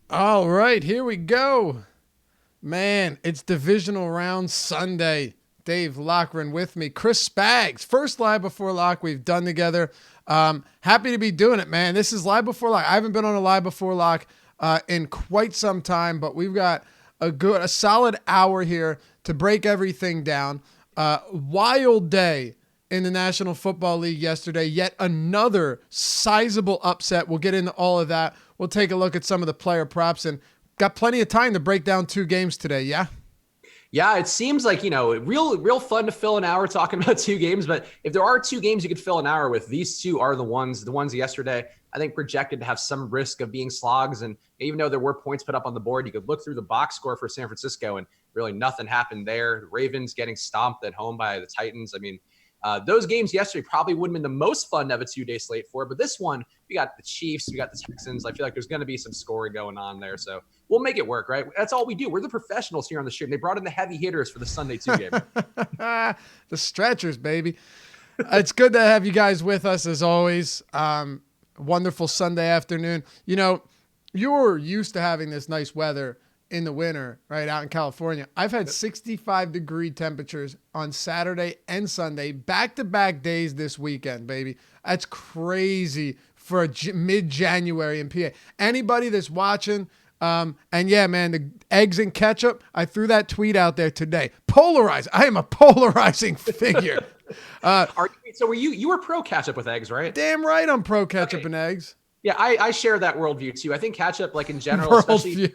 All right, here we go. Man, it's divisional round Sunday. Dave Lochran with me. Chris Spags, first live before lock we've done together. Happy to be doing it, man. This is live before lock. I haven't been on a live before lock in quite some time, but we've got a solid hour here to break everything down. Wild day in the National Football League yesterday. Yet another sizable upset. We'll get into all of that. We'll take a look at some of the player props and got plenty of time to break down two games today. Yeah. Yeah, it seems like, real fun to fill an hour talking about two games. But if there are two games you could fill an hour with, these two are the ones yesterday, I think projected to have some risk of being slogs. And even though there were points put up on the board, you could look through the box score for San Francisco and really nothing happened there. The Ravens getting stomped at home by the Titans. I mean, those games yesterday probably wouldn't have been the most fun to have a 2-day slate for, but this one, we got the Chiefs, we got the Texans. I feel like there's going to be some scoring going on there. So we'll make it work, right? That's all we do. We're the professionals here on the stream. They brought in the heavy hitters for the Sunday 2 game. The stretchers, baby. It's good to have you guys with us as always. Wonderful Sunday afternoon. You're used to having this nice weather in the winter, right, out in California. I've had 65-degree temperatures on Saturday and Sunday, back-to-back days this weekend, baby. That's crazy for mid-January in PA. Anybody that's watching, and yeah, man, the eggs and ketchup, I threw that tweet out there today. Polarized. I am a polarizing figure. So you were pro ketchup with eggs, right? Damn right I'm pro ketchup and eggs. Yeah, I share that worldview too. I think ketchup, like in general, especially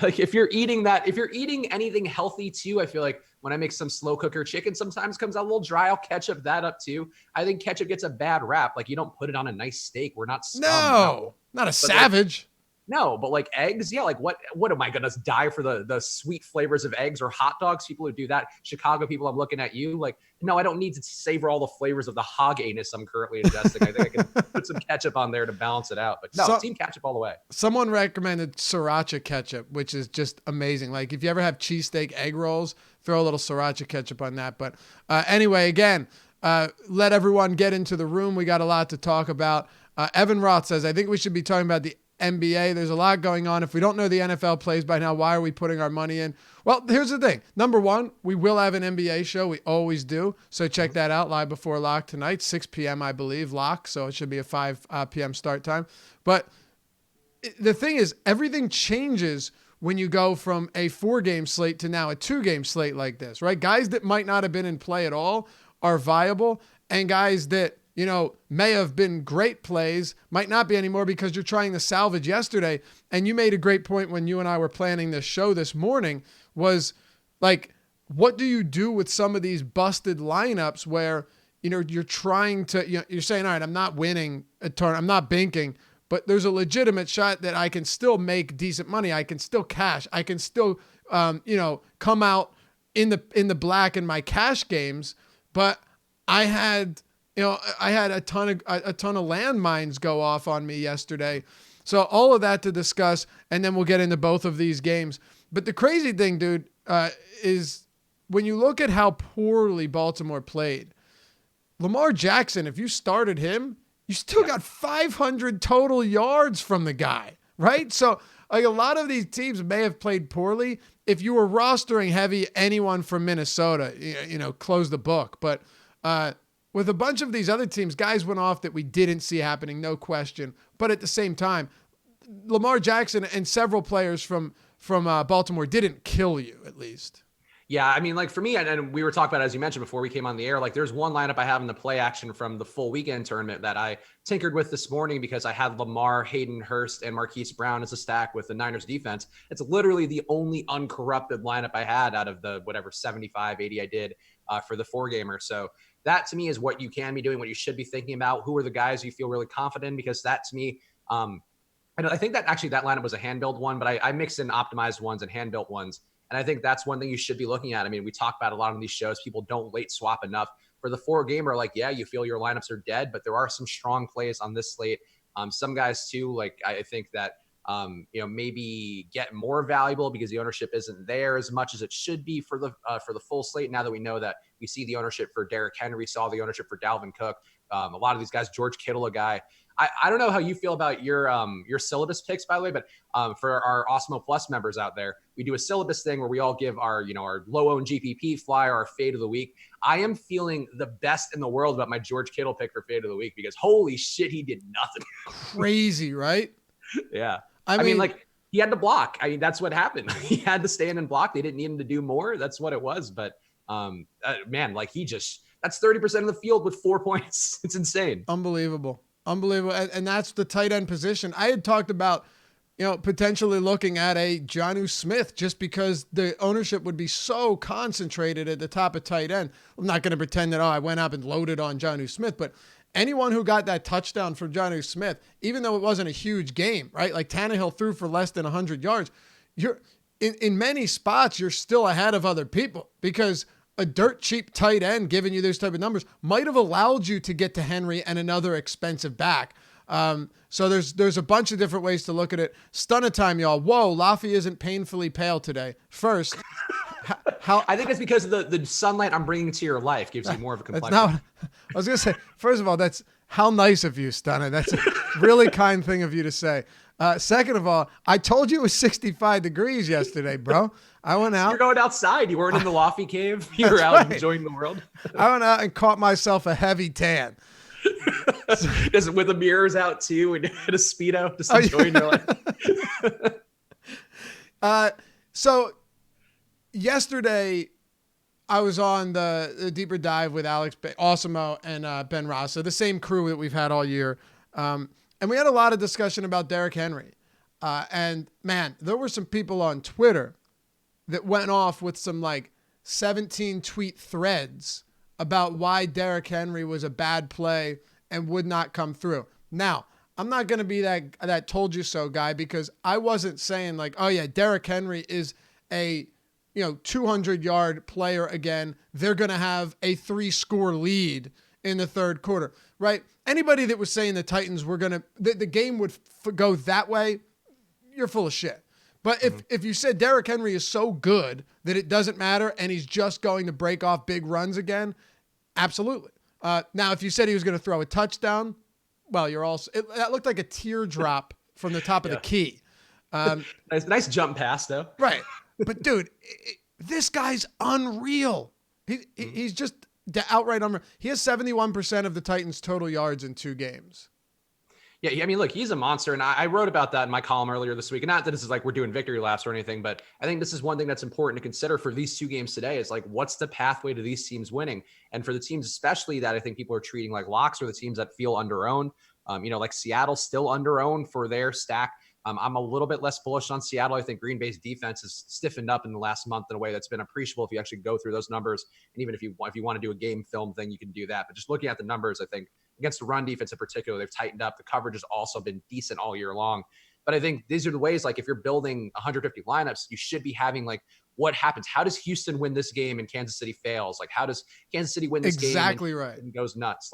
like if you're eating anything healthy too, I feel like when I make some slow cooker chicken, sometimes comes out a little dry. I'll ketchup that up too. I think ketchup gets a bad rap. Like you don't put it on a nice steak. We're not scum. No, not a savage. No, but like eggs, yeah. Like what am I gonna die for the sweet flavors of eggs or hot dogs? People who do that, Chicago people, I'm looking at you. Like, no, I don't need to savor all the flavors of the hog anus I'm currently ingesting. I think I can put some ketchup on there to balance it out. But no, team ketchup all the way. Someone recommended sriracha ketchup, which is just amazing. Like if you ever have cheesesteak egg rolls, throw a little sriracha ketchup on that. But anyway, again, let everyone get into the room. We got a lot to talk about. Evan Roth says, I think we should be talking about the NBA. There's a lot going on. If we don't know the NFL plays by now, why are we putting our money in? Well, here's the thing. Number one, we will have an NBA show. We always do. So check that out live before lock tonight, 6 p.m., I believe, lock. So it should be a 5 p.m. start time. But the thing is, everything changes when you go from a 4-game slate to now a 2-game slate like this, right? Guys that might not have been in play at all are viable, and guys that may have been great plays, might not be anymore because you're trying to salvage yesterday. And you made a great point when you and I were planning this show this morning was like, what do you do with some of these busted lineups where, you're trying to, you're saying, all right, I'm not winning a turn. I'm not banking, but there's a legitimate shot that I can still make decent money. I can still cash. I can still, come out in the black in my cash games. But I had a ton of landmines go off on me yesterday. So all of that to discuss, and then we'll get into both of these games. But the crazy thing, dude, is when you look at how poorly Baltimore played, Lamar Jackson, if you started him, you still got 500 total yards from the guy, right? So like a lot of these teams may have played poorly. If you were rostering heavy anyone from Minnesota, close the book. But with a bunch of these other teams, guys went off that we didn't see happening, no question. But at the same time, Lamar Jackson and several players from Baltimore didn't kill you, at least. Yeah, I mean, like for me, and we were talking about, as you mentioned before we came on the air, like there's one lineup I have in the play action from the full weekend tournament that I tinkered with this morning because I had Lamar, Hayden Hurst, and Marquise Brown as a stack with the Niners defense. It's literally the only uncorrupted lineup I had out of the whatever 75, 80 I did for the 4-gamer. So that to me is what you can be doing, what you should be thinking about. Who are the guys you feel really confident in? Because that to me, I think that actually that lineup was a hand-built one, but I mixed in optimized ones and hand-built ones. And I think that's one thing you should be looking at. I mean, we talk about a lot on these shows. People don't late swap enough. For the 4-gamer, like, yeah, you feel your lineups are dead, but there are some strong plays on this slate. Some guys, too, like I think that, maybe get more valuable because the ownership isn't there as much as it should be for the full slate. Now that we know that we see the ownership for Derrick Henry, saw the ownership for Dalvin Cook. A lot of these guys, George Kittle, a guy I don't know how you feel about your syllabus picks, by the way, but for our Osmo Plus members out there, we do a syllabus thing where we all give our low owned GPP flyer, our fade of the week. I am feeling the best in the world about my George Kittle pick for fade of the week because holy shit, he did nothing. Crazy, right? Yeah. I mean, like he had to block. I mean, that's what happened. He had to stand and block. They didn't need him to do more. That's what it was. But man, like that's 30% of the field with 4 points. It's insane. Unbelievable. And that's the tight end position. I had talked about, potentially looking at a Jonnu Smith just because the ownership would be so concentrated at the top of tight end. I'm not going to pretend that, I went up and loaded on Jonnu Smith, but anyone who got that touchdown from Jonnu Smith, even though it wasn't a huge game, right? Like Tannehill threw for less than 100 yards. You're in many spots, you're still ahead of other people because a dirt cheap tight end giving you those type of numbers might have allowed you to get to Henry and another expensive back. So there's a bunch of different ways to look at it. Stunner time, y'all. Whoa, Laffy isn't painfully pale today. First, how I think it's because of the sunlight I'm bringing to your life gives you more of a complexion. That's not I was gonna say. First of all, that's how nice of you, Stunner. That's a really kind thing of you to say. Second of all, I told you it was 65 degrees yesterday, bro. I went out. You're going outside. You weren't in the Laffy cave. You were out enjoying the world. I went out and caught myself a heavy tan. Just with the mirrors out too and a Speedo, just enjoying your life. So yesterday I was on the deeper dive with Alex Osimo and Ben Ross, so the same crew that we've had all year. And we had a lot of discussion about Derrick Henry. And man, there were some people on Twitter that went off with some 17 tweet threads about why Derrick Henry was a bad play and would not come through. Now, I'm not going to be that told you so guy because I wasn't saying Derrick Henry is a 200-yard player again. They're going to have a 3-score lead in the third quarter, right? Anybody that was saying the Titans were going to the game would go that way, you're full of shit. But if you said Derrick Henry is so good that it doesn't matter and he's just going to break off big runs again, absolutely. Now, if you said he was going to throw a touchdown, well, that looked like a teardrop from the top of the key. Nice jump pass, though. Right. But, dude, this guy's unreal. He's just outright unreal. He has 71% of the Titans' total yards in 2 games. Yeah, I mean, look, he's a monster, and I wrote about that in my column earlier this week. And not that this is we're doing victory laps or anything, but I think this is one thing that's important to consider for these 2 games today is what's the pathway to these teams winning? And for the teams especially that I think people are treating like locks or the teams that feel under-owned, Seattle's still under-owned for their stack. I'm a little bit less bullish on Seattle. I think Green Bay's defense has stiffened up in the last month in a way that's been appreciable if you actually go through those numbers. And even if you want to do a game film thing, you can do that. But just looking at the numbers, I think against the run defense in particular, they've tightened up. The coverage has also been decent all year long. But I think these are the ways, if you're building 150 lineups, you should be having what happens? How does Houston win this game and Kansas City fails? How does Kansas City win this game and goes nuts?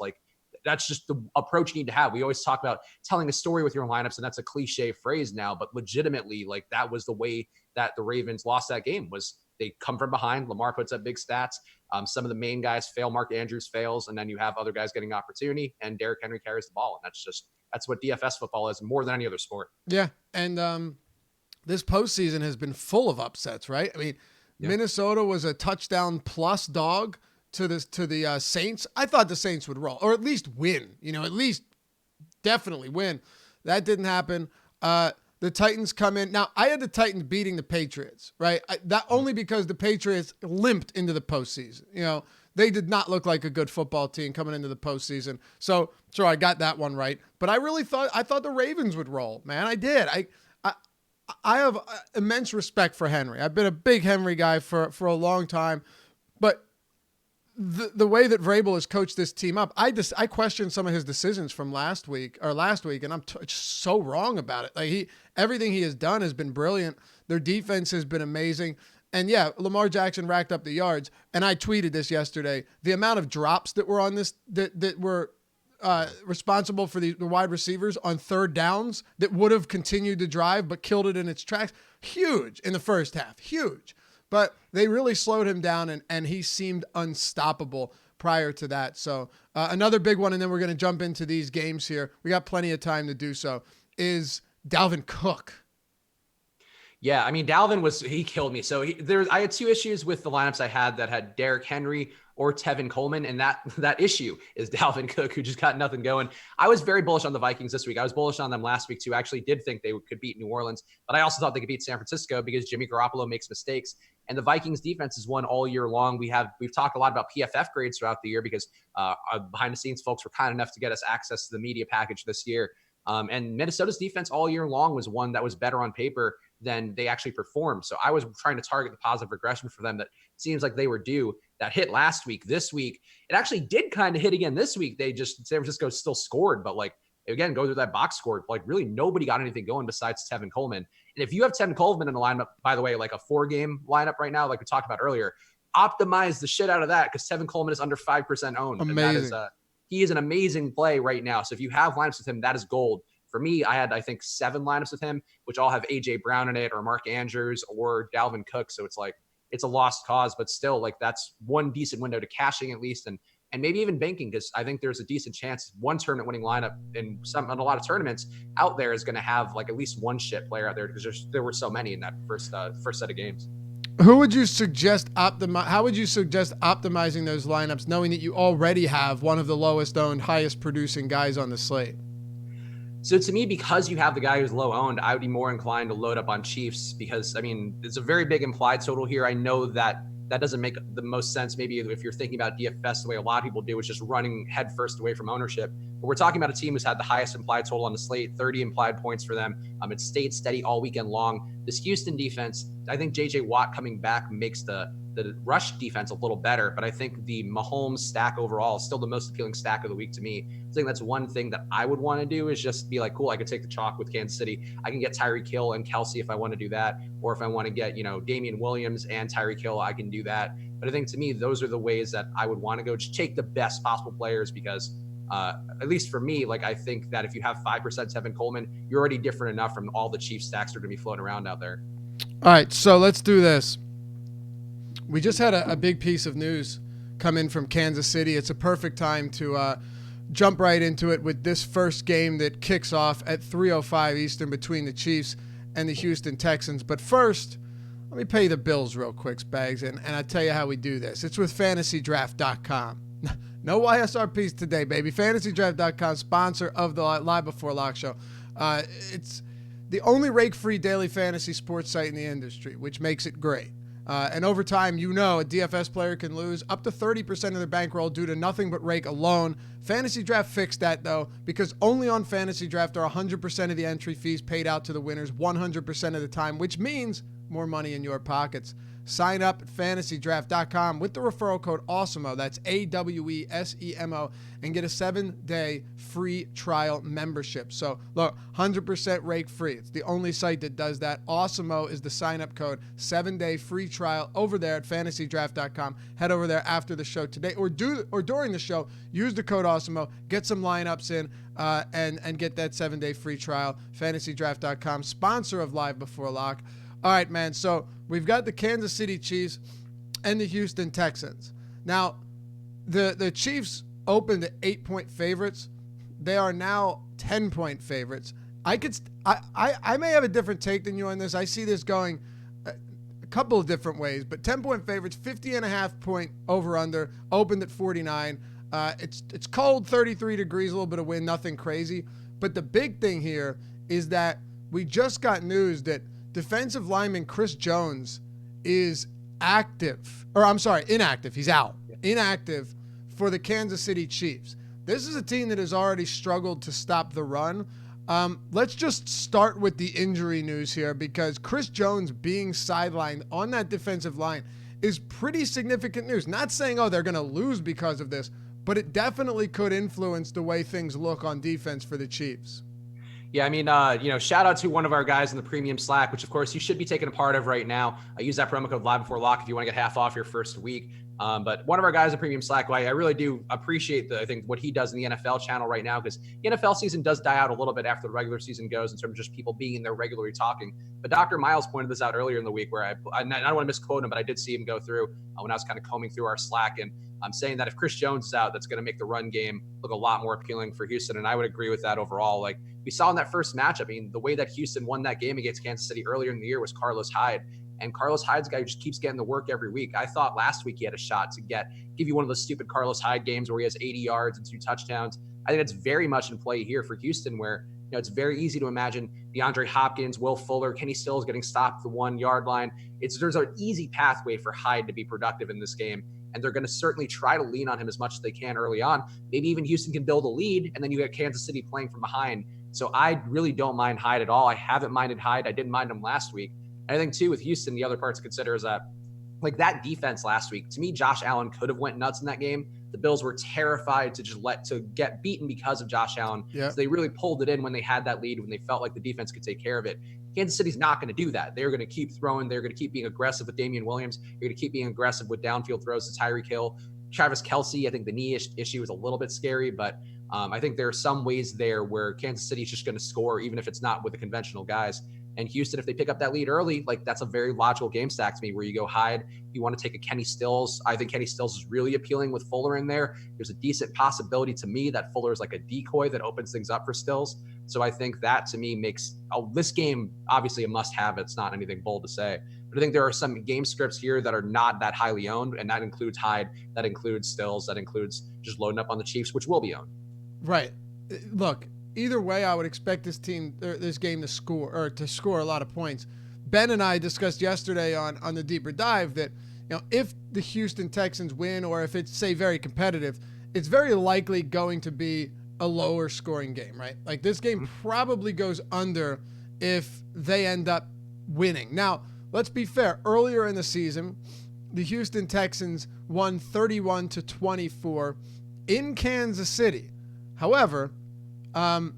That's just the approach you need to have. We always talk about telling a story with your lineups, and that's a cliche phrase now, but legitimately, that was the way that the Ravens lost that game was they come from behind. Lamar puts up big stats. Some of the main guys fail. Mark Andrews fails, and then you have other guys getting opportunity, and Derrick Henry carries the ball. And that's what DFS football is more than any other sport. Yeah. And this postseason has been full of upsets, right? I mean, Minnesota was a touchdown plus dog to the Saints. I thought the Saints would roll or at least win, at least definitely win. That didn't happen. The Titans come in. Now, I had the Titans beating the Patriots, right? That only because the Patriots limped into the postseason. They did not look like a good football team coming into the postseason. So, sure, I got that one right. But I thought the Ravens would roll, man. I did. I have immense respect for Henry. I've been a big Henry guy for a long time. But the way that Vrabel has coached this team up, I questioned some of his decisions from last week, and I'm so wrong about it. Everything he has done has been brilliant. Their defense has been amazing. And yeah, Lamar Jackson racked up the yards. And I tweeted this yesterday. The amount of drops that were on this, that were responsible for the wide receivers on third downs that would have continued to drive but killed it in its tracks. Huge in the first half. Huge. But they really slowed him down, and he seemed unstoppable. prior to that. So another big one, and then we're going to jump into these games here. We got plenty of time to do so, is Dalvin Cook. Yeah, I mean, Dalvin he killed me. So I had two issues with the lineups I had that had Derrick Henry or Tevin Coleman, and that issue is Dalvin Cook, who just got nothing going. I was very bullish on the Vikings this week. I was bullish on them last week too. I actually did think they could beat New Orleans, but I also thought they could beat San Francisco because Jimmy Garoppolo makes mistakes, and the Vikings defense has won all year long. We've talked a lot about PFF grades throughout the year because behind the scenes folks were kind enough to get us access to the media package this year. And Minnesota's defense all year long was one that was better on paper than they actually performed. So I was trying to target the positive regression for them that seems like they were due. That hit last week. This week, it actually did kind of hit again this week. San Francisco still scored, but like, again, go through that box score. Like, really nobody got anything going besides Tevin Coleman. And if you have Tevin Coleman in the lineup, by the way, like a 4-game lineup right now, like we talked about earlier, optimize the shit out of that because Tevin Coleman is under 5% owned. Amazing. And he is an amazing play right now. So if you have lineups with him, that is gold. For me, I had, I think, 7 lineups with him, which all have AJ Brown in it or Mark Andrews or Dalvin Cook. So it's like, it's a lost cause, but still, like, that's one decent window to cashing at least, and maybe even banking, because I think there's a decent chance one tournament winning lineup in a lot of tournaments out there is going to have like at least one shit player out there because there were so many in that first set of games. Who would you suggest how would you suggest optimizing those lineups, knowing that you already have one of the lowest owned, highest producing guys on the slate? So to me, because you have the guy who's low owned, I would be more inclined to load up on Chiefs because, I mean, it's a very big implied total here. I know that doesn't make the most sense. Maybe if you're thinking about DFS the way a lot of people do, is just running headfirst away from ownership. But we're talking about a team who's had the highest implied total on the slate, 30 implied points for them. It stayed steady all weekend long. This Houston defense, I think JJ Watt coming back makes the rush defense a little better, but I think the Mahomes stack overall is still the most appealing stack of the week to me. I think that's one thing that I would want to do is just be like, cool, I could take the chalk with Kansas City. I can get Tyreek Hill and Kelsey if I want to do that. Or if I want to get, Damian Williams and Tyreek Hill, I can do that. But I think to me, those are the ways that I would want to go. Just take the best possible players because at least for me, like I think that if you have 5% Tevin Coleman, you're already different enough from all the Chiefs stacks that are going to be floating around out there. All right, so let's do this. We just had a big piece of news come in from Kansas City. It's a perfect time to jump right into it with this first game that kicks off at 3:05 Eastern between the Chiefs and the Houston Texans. But first, let me pay the bills real quick, Spags, and I'll tell you how we do this. It's with FantasyDraft.com. No YSRPs today, baby. FantasyDraft.com, sponsor of the Live Before Lock Show. It's the only rake-free daily fantasy sports site in the industry, which makes it great. And over time, a DFS player can lose up to 30% of their bankroll due to nothing but rake alone. Fantasy Draft fixed that, though, because only on Fantasy Draft are 100% of the entry fees paid out to the winners 100% of the time, which means more money in your pockets. Sign up at FantasyDraft.com with the referral code AWESEMO, that's AWESEMO, and get a 7-day free trial membership. So, look, 100% rake-free. It's the only site that does that. AWESEMO is the sign-up code. 7-day free trial over there at FantasyDraft.com. Head over there after the show today or during the show. Use the code AWESEMO. Get some lineups in and get that 7-day free trial. FantasyDraft.com, sponsor of Live Before Lock. All right, man, so we've got the Kansas City Chiefs and the Houston Texans. Now, the Chiefs opened at 8-point favorites. They are now 10-point favorites. I may have a different take than you on this. I see this going a couple of different ways, but 10-point favorites, 50.5-point over-under, opened at 49. It's cold, 33 degrees, a little bit of wind, nothing crazy. But the big thing here is that we just got news that defensive lineman Chris Jones is inactive. He's out. Inactive for the Kansas City Chiefs. This is a team that has already struggled to stop the run. Let's just start with the injury news here because Chris Jones being sidelined on that defensive line is pretty significant news. Not saying, they're going to lose because of this, but it definitely could influence the way things look on defense for the Chiefs. Yeah, I mean, shout out to one of our guys in the premium Slack, which of course you should be taking a part of right now. I use that promo code Live Before Lock if you want to get half off your first week. But one of our guys at Premium Slack, who I really do appreciate I think what he does in the NFL channel right now, because the NFL season does die out a little bit after the regular season goes in terms of just people being in there regularly talking. But Dr. Miles pointed this out earlier in the week where I don't want to misquote him, but I did see him go through when I was kind of combing through our Slack. And I'm saying that if Chris Jones is out, that's going to make the run game look a lot more appealing for Houston. And I would agree with that overall. Like we saw in that first matchup, I mean, the way that Houston won that game against Kansas City earlier in the year was Carlos Hyde. And Carlos Hyde's a guy who just keeps getting the work every week. I thought last week he had a shot to give you one of those stupid Carlos Hyde games where he has 80 yards and 2 touchdowns. I think it's very much in play here for Houston, where it's very easy to imagine DeAndre Hopkins, Will Fuller, Kenny Stills getting stopped at the 1 yard line. There's an easy pathway for Hyde to be productive in this game. And they're going to certainly try to lean on him as much as they can early on. Maybe even Houston can build a lead, and then you get Kansas City playing from behind. So I really don't mind Hyde at all. I haven't minded Hyde. I didn't mind him last week. And I think too with Houston, the other part to consider is that like that defense last week, to me, Josh Allen could have went nuts in that game. The Bills were terrified to get beaten because of Josh Allen. Yeah. So they really pulled it in when they had that lead, when they felt like the defense could take care of it. Kansas City's not going to do that. They're going to keep throwing. They're going to keep being aggressive with Damian Williams. They're going to keep being aggressive with downfield throws to Tyreek Hill. Travis Kelce, I think the knee issue is a little bit scary, but I think there are some ways there where Kansas City is just going to score, even if it's not with the conventional guys. And Houston, if they pick up that lead early, like that's a very logical game stack to me where you go Hyde. You want to take a Kenny Stills. I think Kenny Stills is really appealing with Fuller in there. There's a decent possibility to me that Fuller is like a decoy that opens things up for Stills. So I think that to me makes this game obviously a must have. It's not anything bold to say, but I think there are some game scripts here that are not that highly owned. And that includes Hyde, that includes Stills, that includes just loading up on the Chiefs, which will be owned. Right. Look, either way, I would expect this game to score a lot of points. Ben and I discussed yesterday on the deeper dive that, if the Houston Texans win, or if it's, say, very competitive, it's very likely going to be a lower scoring game, right? Like this game probably goes under if they end up winning. Now, let's be fair. Earlier in the season, the Houston Texans won 31-24 in Kansas City. However, well,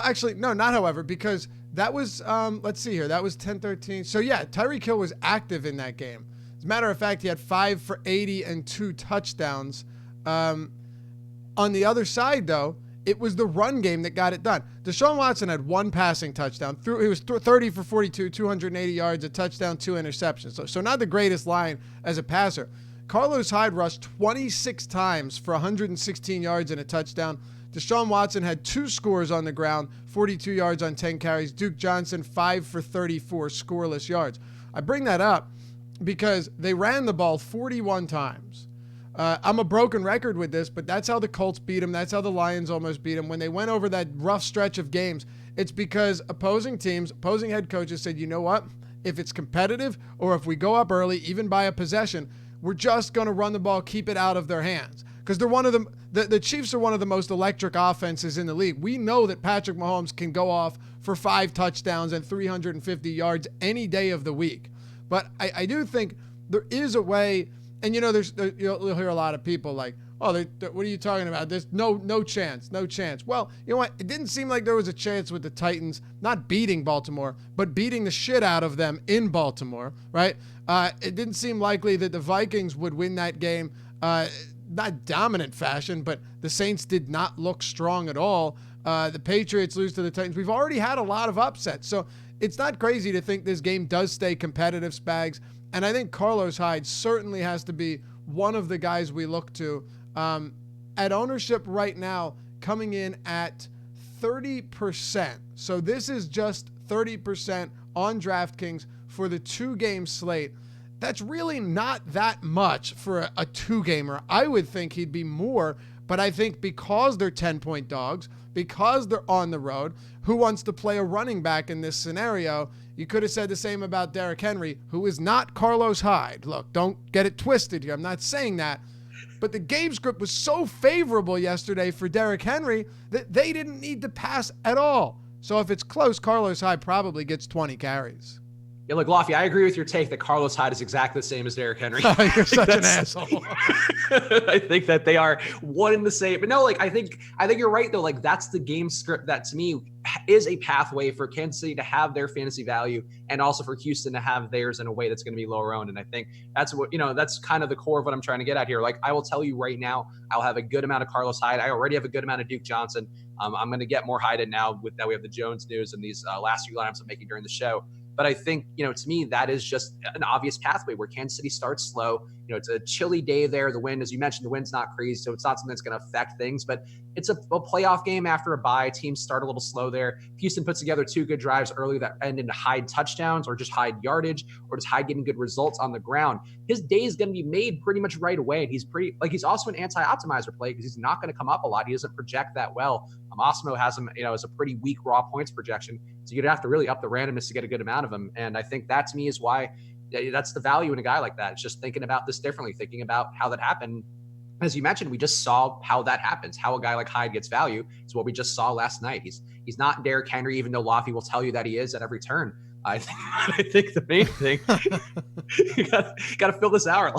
actually, no, not however, because that was, let's see here, that was 10-13. So, yeah, Tyreek Hill was active in that game. As a matter of fact, he had 5 for 80 and 2 touchdowns. On the other side, though, it was the run game that got it done. Deshaun Watson had 1 passing touchdown. He was 30 for 42, 280 yards, a touchdown, 2 interceptions. So not the greatest line as a passer. Carlos Hyde rushed 26 times for 116 yards and a touchdown. Deshaun Watson had 2 scores on the ground, 42 yards on 10 carries. Duke Johnson, 5 for 34 scoreless yards. I bring that up because they ran the ball 41 times. I'm a broken record with this, but that's how the Colts beat them. That's how the Lions almost beat them. When they went over that rough stretch of games, it's because opposing head coaches said, you know what? If it's competitive or if we go up early, even by a possession, we're just going to run the ball, keep it out of their hands. Because they're one of them. The Chiefs are one of the most electric offenses in the league. We know that Patrick Mahomes can go off for 5 touchdowns and 350 yards any day of the week. But I do think there is a way, and you'll hear a lot of people like, oh, what are you talking about? There's no chance. Well, you know what? It didn't seem like there was a chance with the Titans not beating Baltimore, but beating the shit out of them in Baltimore, right? It didn't seem likely that the Vikings would win that game, not dominant fashion, but the Saints did not look strong at all. The Patriots lose to the Titans. We've already had a lot of upsets, so it's not crazy to think this game does stay competitive, Spags. And I think Carlos Hyde certainly has to be one of the guys we look to. At ownership right now, coming in at 30%. So this is just 30% on DraftKings for the 2-game slate. That's really not that much for a 2-gamer. I would think he'd be more, but I think because they're 10-point dogs, because they're on the road, who wants to play a running back in this scenario? You could have said the same about Derrick Henry, who is not Carlos Hyde. Look, don't get it twisted here. I'm not saying that. But the game script was so favorable yesterday for Derrick Henry that they didn't need to pass at all. So if it's close, Carlos Hyde probably gets 20 carries. Yeah, look, Lofty, I agree with your take that Carlos Hyde is exactly the same as Derrick Henry. You're such an asshole. I think that they are one and the same. But no, like I think you're right though. Like that's the game script that to me is a pathway for Kansas City to have their fantasy value and also for Houston to have theirs in a way that's going to be lower owned. And I think that's what, that's kind of the core of what I'm trying to get at here. Like I will tell you right now, I'll have a good amount of Carlos Hyde. I already have a good amount of Duke Johnson. I'm going to get more Hyde in now with that we have the Jones news and these last few lineups I'm making during the show. But I think, to me, that is just an obvious pathway where Kansas City starts slow. It's a chilly day there. The wind, as you mentioned, the wind's not crazy, so it's not something that's going to affect things. But it's a playoff game after a bye. Teams start a little slow there. Houston puts together 2 good drives early that end into Hyde touchdowns or just Hyde yardage or just Hyde getting good results on the ground. His day is going to be made pretty much right away. And he's also an anti-optimizer play because he's not going to come up a lot. He doesn't project that well. Osmo has him, as a pretty weak raw points projection. So you'd have to really up the randomness to get a good amount of him. And I think that to me is why that's the value in a guy like that. It's just thinking about this differently, thinking about how that happened. As you mentioned, we just saw how that happens, how a guy like Hyde gets value. It's what we just saw last night. He's not Derrick Henry, even though Lofty will tell you that he is at every turn. I think the main thing, you got to fill this hour.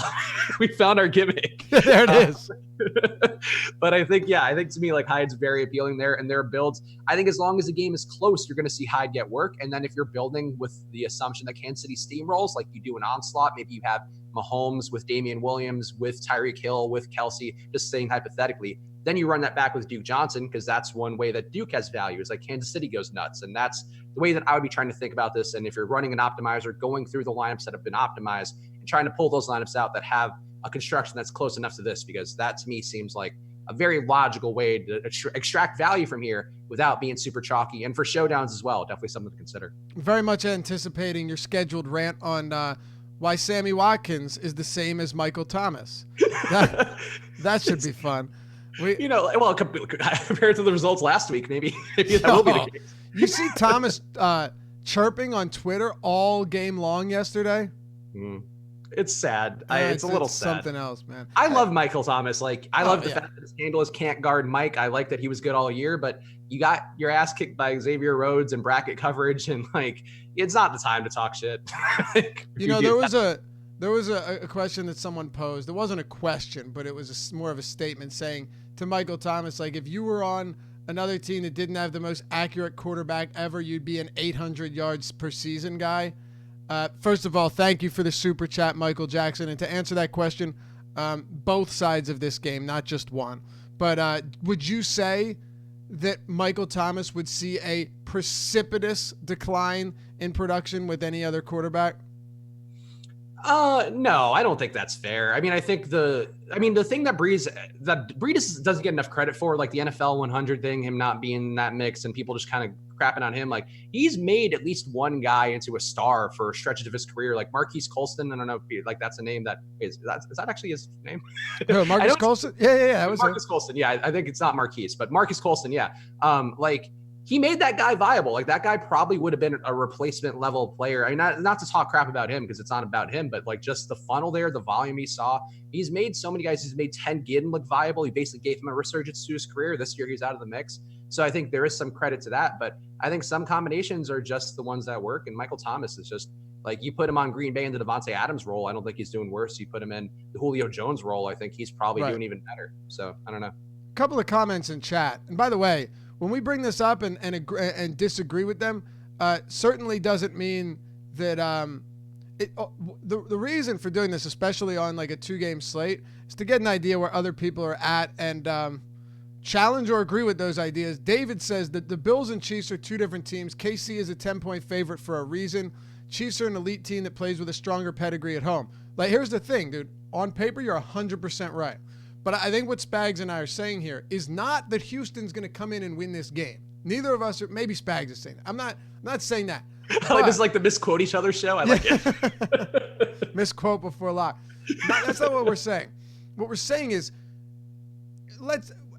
We found our gimmick. There it is. But I think to me, like Hyde's very appealing there and their builds. I think as long as the game is close, you're going to see Hyde get work. And then if you're building with the assumption that Kansas City steamrolls, like you do an onslaught, maybe you have Mahomes with Damian Williams, with Tyreek Hill, with Kelsey, just saying hypothetically, then you run that back with Duke Johnson because that's one way that Duke has value is like Kansas City goes nuts. And that's the way that I would be trying to think about this. And if you're running an optimizer, going through the lineups that have been optimized and trying to pull those lineups out that have a construction that's close enough to this, because that to me seems like a very logical way to extract value from here without being super chalky. And for showdowns as well, definitely something to consider. Very much anticipating your scheduled rant on why Sammy Watkins is the same as Michael Thomas. That should be fun. Compared to the results last week, maybe that will be the case. You see Thomas chirping on Twitter all game long yesterday? It's sad. It's a little sad. Something else, man. I love Michael Thomas. Like I love the fact that his handle is can't guard Mike. I like that he was good all year, but you got your ass kicked by Xavier Rhodes and bracket coverage, and like it's not the time to talk shit. There was a question that someone posed. It wasn't a question, but it was more of a statement saying to Michael Thomas, like, if you were on another team that didn't have the most accurate quarterback ever, you'd be an 800 yards per season guy. First of all, thank you for the super chat, Michael Jackson. And to answer that question, both sides of this game, not just one. But would you say that Michael Thomas would see a precipitous decline in production with any other quarterback? No, I don't think that's fair. I mean, I think the thing that Brees doesn't get enough credit for, like the NFL 100 thing, him not being in that mix and people just kind of crapping on him. Like he's made at least one guy into a star for stretches of his career, like Marquise Colston. I don't know if like that's a name that is that actually his name? No, Marquise Colston. Yeah. That was Marquise Colston. Yeah, I think it's not Marquise, but Marquise Colston. Yeah. Like he made that guy viable. Like that guy probably would have been a replacement level player. I mean, not to talk crap about him because it's not about him, but like just the funnel there, the volume he saw. He's made so many guys. He's made 10 Ginn look viable. He basically gave him a resurgence to his career. This year he's out of the mix. So I think there is some credit to that, but I think some combinations are just the ones that work. And Michael Thomas is just like, you put him on Green Bay in the Devontae Adams role, I don't think he's doing worse. You put him in the Julio Jones role, I think he's probably doing even better. So I don't know. A couple of comments in chat. And by the way, when we bring this up and disagree with them, certainly doesn't mean that the reason for doing this, especially on like a 2-game slate, is to get an idea where other people are at and challenge or agree with those ideas. David says that the Bills and Chiefs are 2 different teams. KC is a 10-point favorite for a reason. Chiefs are an elite team that plays with a stronger pedigree at home. Like, here's the thing, dude. On paper, you're 100% right. But I think what Spags and I are saying here is not that Houston's going to come in and win this game. Neither of us are. Maybe Spags is saying that. I'm not saying that. Like this is like the misquote each other show. I like it. Misquote before lock. That's not what we're saying. What we're saying is,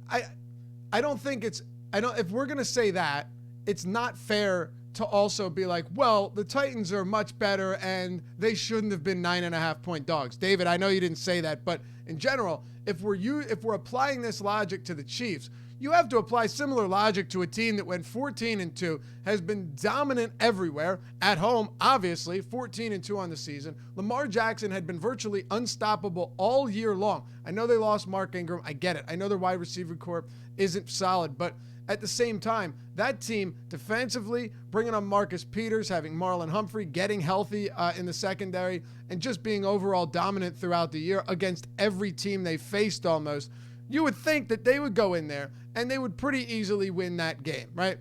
I don't think if we're going to say that, it's not fair to also be like, well, the Titans are much better and they shouldn't have been 9.5-point dogs. David, I know you didn't say that, but in general, if we're applying this logic to the Chiefs, you have to apply similar logic to a team that went 14-2, has been dominant everywhere. At home, obviously, 14-2 on the season. Lamar Jackson had been virtually unstoppable all year long. I know they lost Mark Ingram. I get it. I know their wide receiver corps isn't solid, but at the same time, that team defensively, bringing on Marcus Peters, having Marlon Humphrey, getting healthy in the secondary, and just being overall dominant throughout the year against every team they faced almost, you would think that they would go in there and they would pretty easily win that game, right?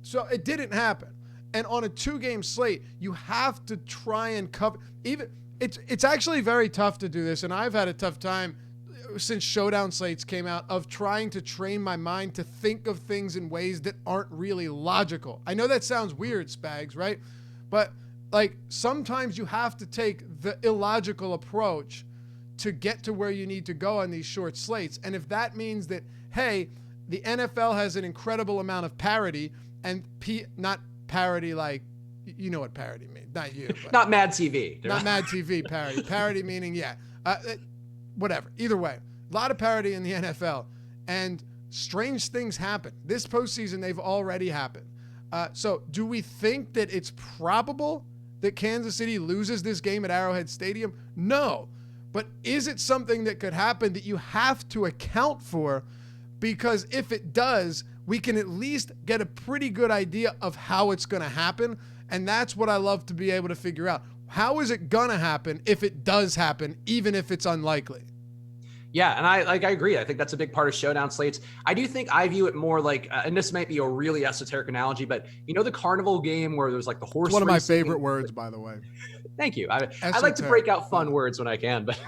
So it didn't happen. And on a 2-game slate, you have to try and cover. It's actually very tough to do this, and I've had a tough time since showdown slates came out of trying to train my mind to think of things in ways that aren't really logical. I know that sounds weird, Spags, right? But like sometimes you have to take the illogical approach to get to where you need to go on these short slates. And if that means that, hey, the NFL has an incredible amount of parity and not parity like, you know what parity means, not you. But not Mad TV. Not Mad TV parity. Parity meaning, whatever. Either way, a lot of parity in the NFL, and strange things happen. This postseason, they've already happened. So do we think that it's probable that Kansas City loses this game at Arrowhead Stadium? No. But is it something that could happen that you have to account for? Because if it does, we can at least get a pretty good idea of how it's going to happen. And that's what I love to be able to figure out. How is it going to happen if it does happen, even if it's unlikely? Yeah, and I agree. I think that's a big part of showdown slates. I do think I view it more like, and this might be a really esoteric analogy, but you know the carnival game where there's like the horse. It's one of my favorite words, by the way. Thank you. I like to break out fun words when I can, but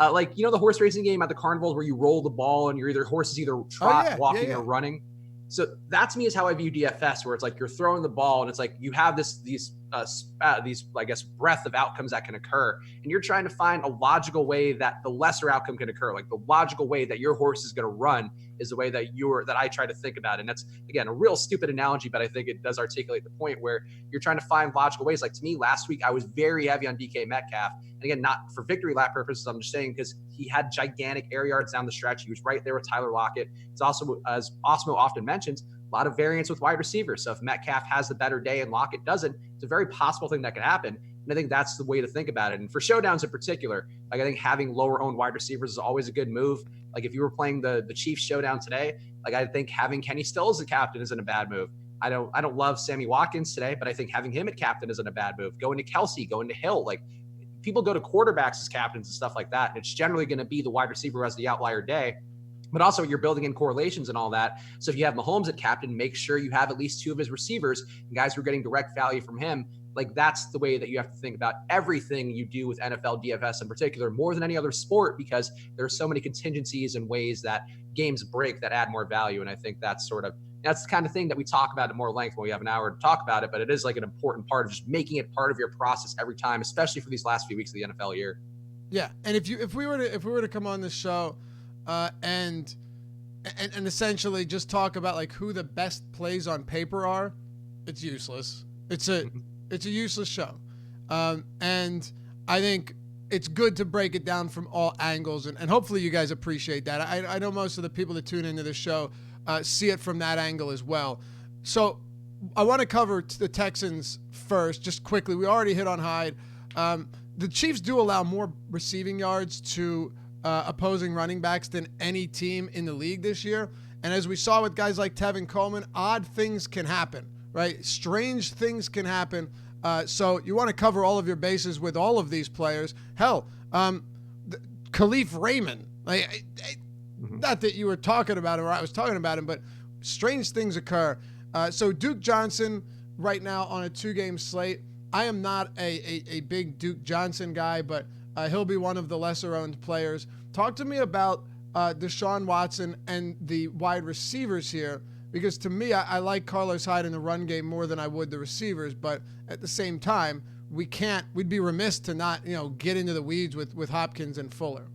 like, you know, the horse racing game at the carnivals where you roll the ball and your horse is either walking or running. So that to me is how I view DFS, where it's like you're throwing the ball and it's like you have these I guess breadth of outcomes that can occur, and you're trying to find a logical way that the lesser outcome can occur. Like the logical way that your horse is going to run is the way that I try to think about it. And that's, again, a real stupid analogy, but I think it does articulate the point where you're trying to find logical ways. Like to me last week, I was very heavy on DK Metcalf. And again, not for victory lap purposes, I'm just saying because he had gigantic air yards down the stretch. He was right there with Tyler Lockett. It's also, as Osmo often mentions, a lot of variance with wide receivers. So if Metcalf has the better day and Lockett doesn't, it's a very possible thing that can happen. And I think that's the way to think about it. And for showdowns in particular, like I think having lower owned wide receivers is always a good move. Like if you were playing the Chiefs showdown today, like I think having Kenny Stills as the captain isn't a bad move. I don't love Sammy Watkins today, but I think having him at captain isn't a bad move. Going to Kelsey, going to Hill, like people go to quarterbacks as captains and stuff like that. And it's generally going to be the wide receiver who has the outlier day. But also you're building in correlations and all that. So if you have Mahomes at captain, make sure you have at least 2 of his receivers, guys who are getting direct value from him. Like that's the way that you have to think about everything you do with NFL DFS in particular, more than any other sport, because there are so many contingencies and ways that games break that add more value. And I think that's the kind of thing that we talk about at more length when we have an hour to talk about it. But it is like an important part of just making it part of your process every time, especially for these last few weeks of the NFL year. Yeah. And if we were to come on this show and essentially just talk about like who the best plays on paper are, it's useless. It's a useless show. And I think it's good to break it down from all angles. And hopefully you guys appreciate that. I know most of the people that tune into the show see it from that angle as well. So I want to cover the Texans first, just quickly. We already hit on Hyde. The Chiefs do allow more receiving yards to opposing running backs than any team in the league this year. And as we saw with guys like Tevin Coleman, odd things can happen, right? Strange things can happen. So you want to cover all of your bases with all of these players. Hell, Khalif Raymond, not that you were talking about him or I was talking about him, but strange things occur. So Duke Johnson right now on a 2-game slate. I am not a big Duke Johnson guy, but he'll be one of the lesser-owned players. Talk to me about Deshaun Watson and the wide receivers here, because to me, I like Carlos Hyde in the run game more than I would the receivers, but at the same time, we'd be remiss to not, get into the weeds with Hopkins and Fuller.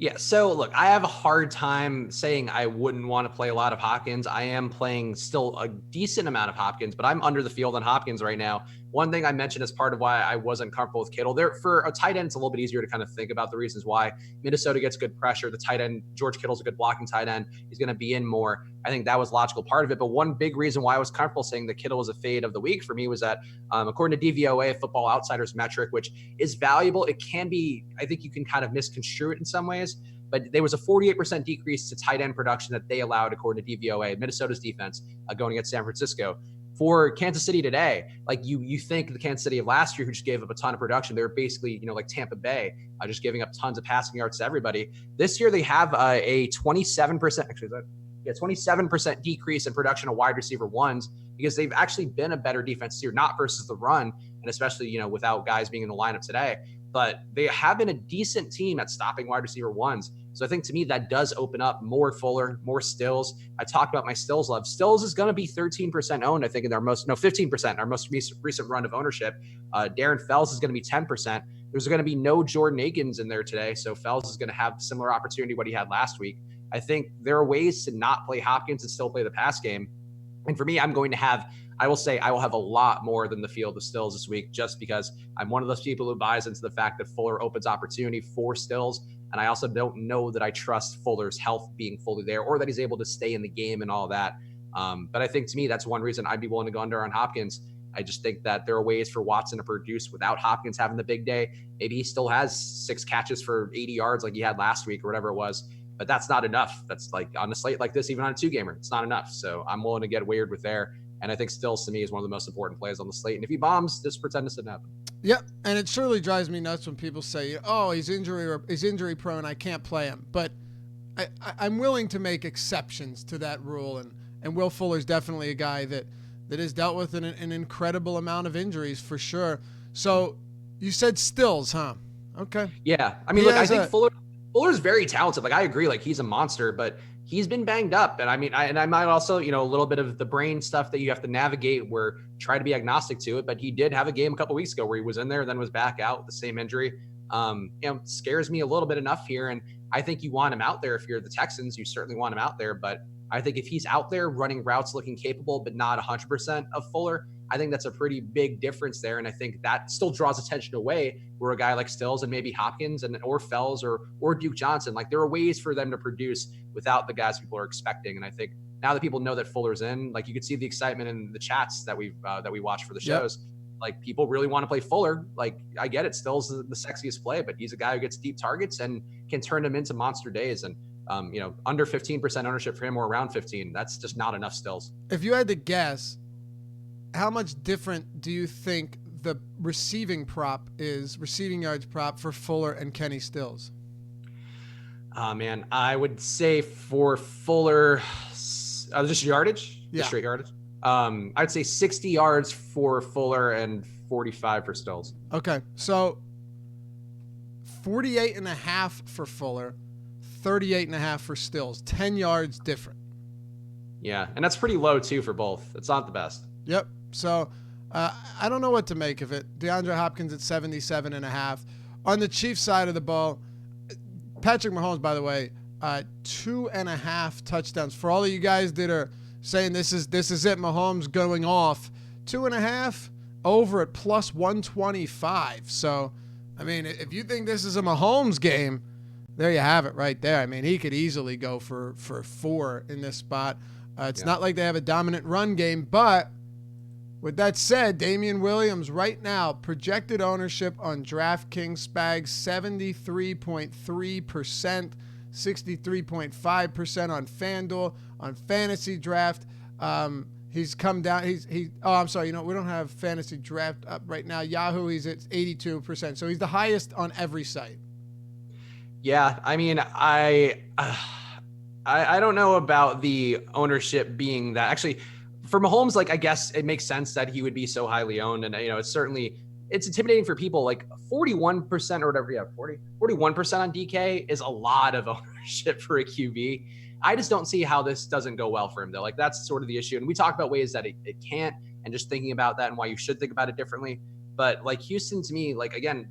Yeah. So look, I have a hard time saying I wouldn't want to play a lot of Hopkins. I am playing still a decent amount of Hopkins, but I'm under the field on Hopkins right now. One thing I mentioned as part of why I wasn't comfortable with Kittle there for a tight end, it's a little bit easier to kind of think about the reasons why. Minnesota gets good pressure. The tight end, George Kittle's a good blocking tight end. He's going to be in more. I think that was a logical part of it. But one big reason why I was comfortable saying that Kittle was a fade of the week for me was that according to DVOA, Football Outsiders metric, which is valuable, it can be, I think you can kind of misconstrue it in some ways. But there was a 48% decrease to tight end production that they allowed, according to DVOA, Minnesota's defense, going against San Francisco. For Kansas City today, like you think the Kansas City of last year, who just gave up a ton of production, they were basically, like Tampa Bay, just giving up tons of passing yards to everybody. This year they have a 27%, actually, 27% decrease in production of wide receiver ones, because they've actually been a better defense this year, not versus the run, and especially, without guys being in the lineup today. But they have been a decent team at stopping wide receiver ones. So I think to me that does open up more Fuller, more Stills. I talked about my Stills love. Stills is going to be 13% owned, I think, in their 15%, our most recent run of ownership. Darren Fells is going to be 10%. There's going to be no Jordan Akins in there today. So Fells is going to have similar opportunity what he had last week. I think there are ways to not play Hopkins and still play the pass game. And for me, I will say I will have a lot more than the field of Stills this week, just because I'm one of those people who buys into the fact that Fuller opens opportunity for Stills. And I also don't know that I trust Fuller's health being fully there, or that he's able to stay in the game and all that. But I think to me, that's one reason I'd be willing to go under on Hopkins. I just think that there are ways for Watson to produce without Hopkins having the big day. Maybe he still has 6 catches for 80 yards like he had last week or whatever it was. But that's not enough. That's like on a slate like this, even on a 2-gamer, it's not enough. So I'm willing to get weird with there. And I think Stills to me is one of the most important plays on the slate. And if he bombs, just pretend this didn't happen. Yep, and it surely drives me nuts when people say, "Oh, he's injury prone. I can't play him." But I'm willing to make exceptions to that rule, and Will Fuller's definitely a guy that has dealt with an incredible amount of injuries for sure. So you said Stills, huh? Okay. Yeah, I mean, look, I think Fuller's very talented. Like I agree, like he's a monster, but he's been banged up. And I mean, I might also, a little bit of the brain stuff that you have to navigate where try to be agnostic to it. But he did have a game a couple weeks ago where he was in there, then was back out with the same injury. Scares me a little bit enough here. And I think you want him out there. If you're the Texans, you certainly want him out there. But I think if he's out there running routes looking capable, but not 100% of Fuller, I think that's a pretty big difference there. And I think that still draws attention away where a guy like Stills and maybe Hopkins or Fells or Duke Johnson, like there are ways for them to produce without the guys people are expecting. And I think now that people know that Fuller's in, like you could see the excitement in the chats that we watch for the shows. Yep. Like people really want to play Fuller. Like I get it. Stills the sexiest play, but he's a guy who gets deep targets and can turn them into monster days. And under 15% ownership for him or around 15, that's just not enough Stills. If you had to guess, how much different do you think the receiving yards prop for Fuller and Kenny Stills? Man, I would say for Fuller, just yardage, just straight yardage. I'd say 60 yards for Fuller and 45 for Stills. Okay, so 48.5 for Fuller, 38.5 for Stills, 10 yards different. Yeah, and that's pretty low too for both. It's not the best. Yep. So I don't know what to make of it. DeAndre Hopkins at 77.5. On the Chiefs side of the ball, Patrick Mahomes, by the way, 2.5 touchdowns. For all of you guys that are saying this is it, Mahomes going off, 2.5 over at plus 125. So, I mean, if you think this is a Mahomes game, there you have it right there. I mean, he could easily go for 4 in this spot. It's not like they have a dominant run game, but with that said, Damian Williams right now, projected ownership on DraftKings Spag, 73.3%, 63.5% on FanDuel. On Fantasy Draft, he's come down. I'm sorry, we don't have Fantasy Draft up right now. Yahoo, he's at 82%. So he's the highest on every site. Yeah, I mean, I don't know about the ownership being that. Actually, for Mahomes, like I guess it makes sense that he would be so highly owned, and it's intimidating for people. Like 41% or whatever, 41% on DK is a lot of ownership for a QB. I just don't see how this doesn't go well for him though. Like that's sort of the issue, and we talk about ways that it can't, and just thinking about that and why you should think about it differently. But like Houston to me, like again,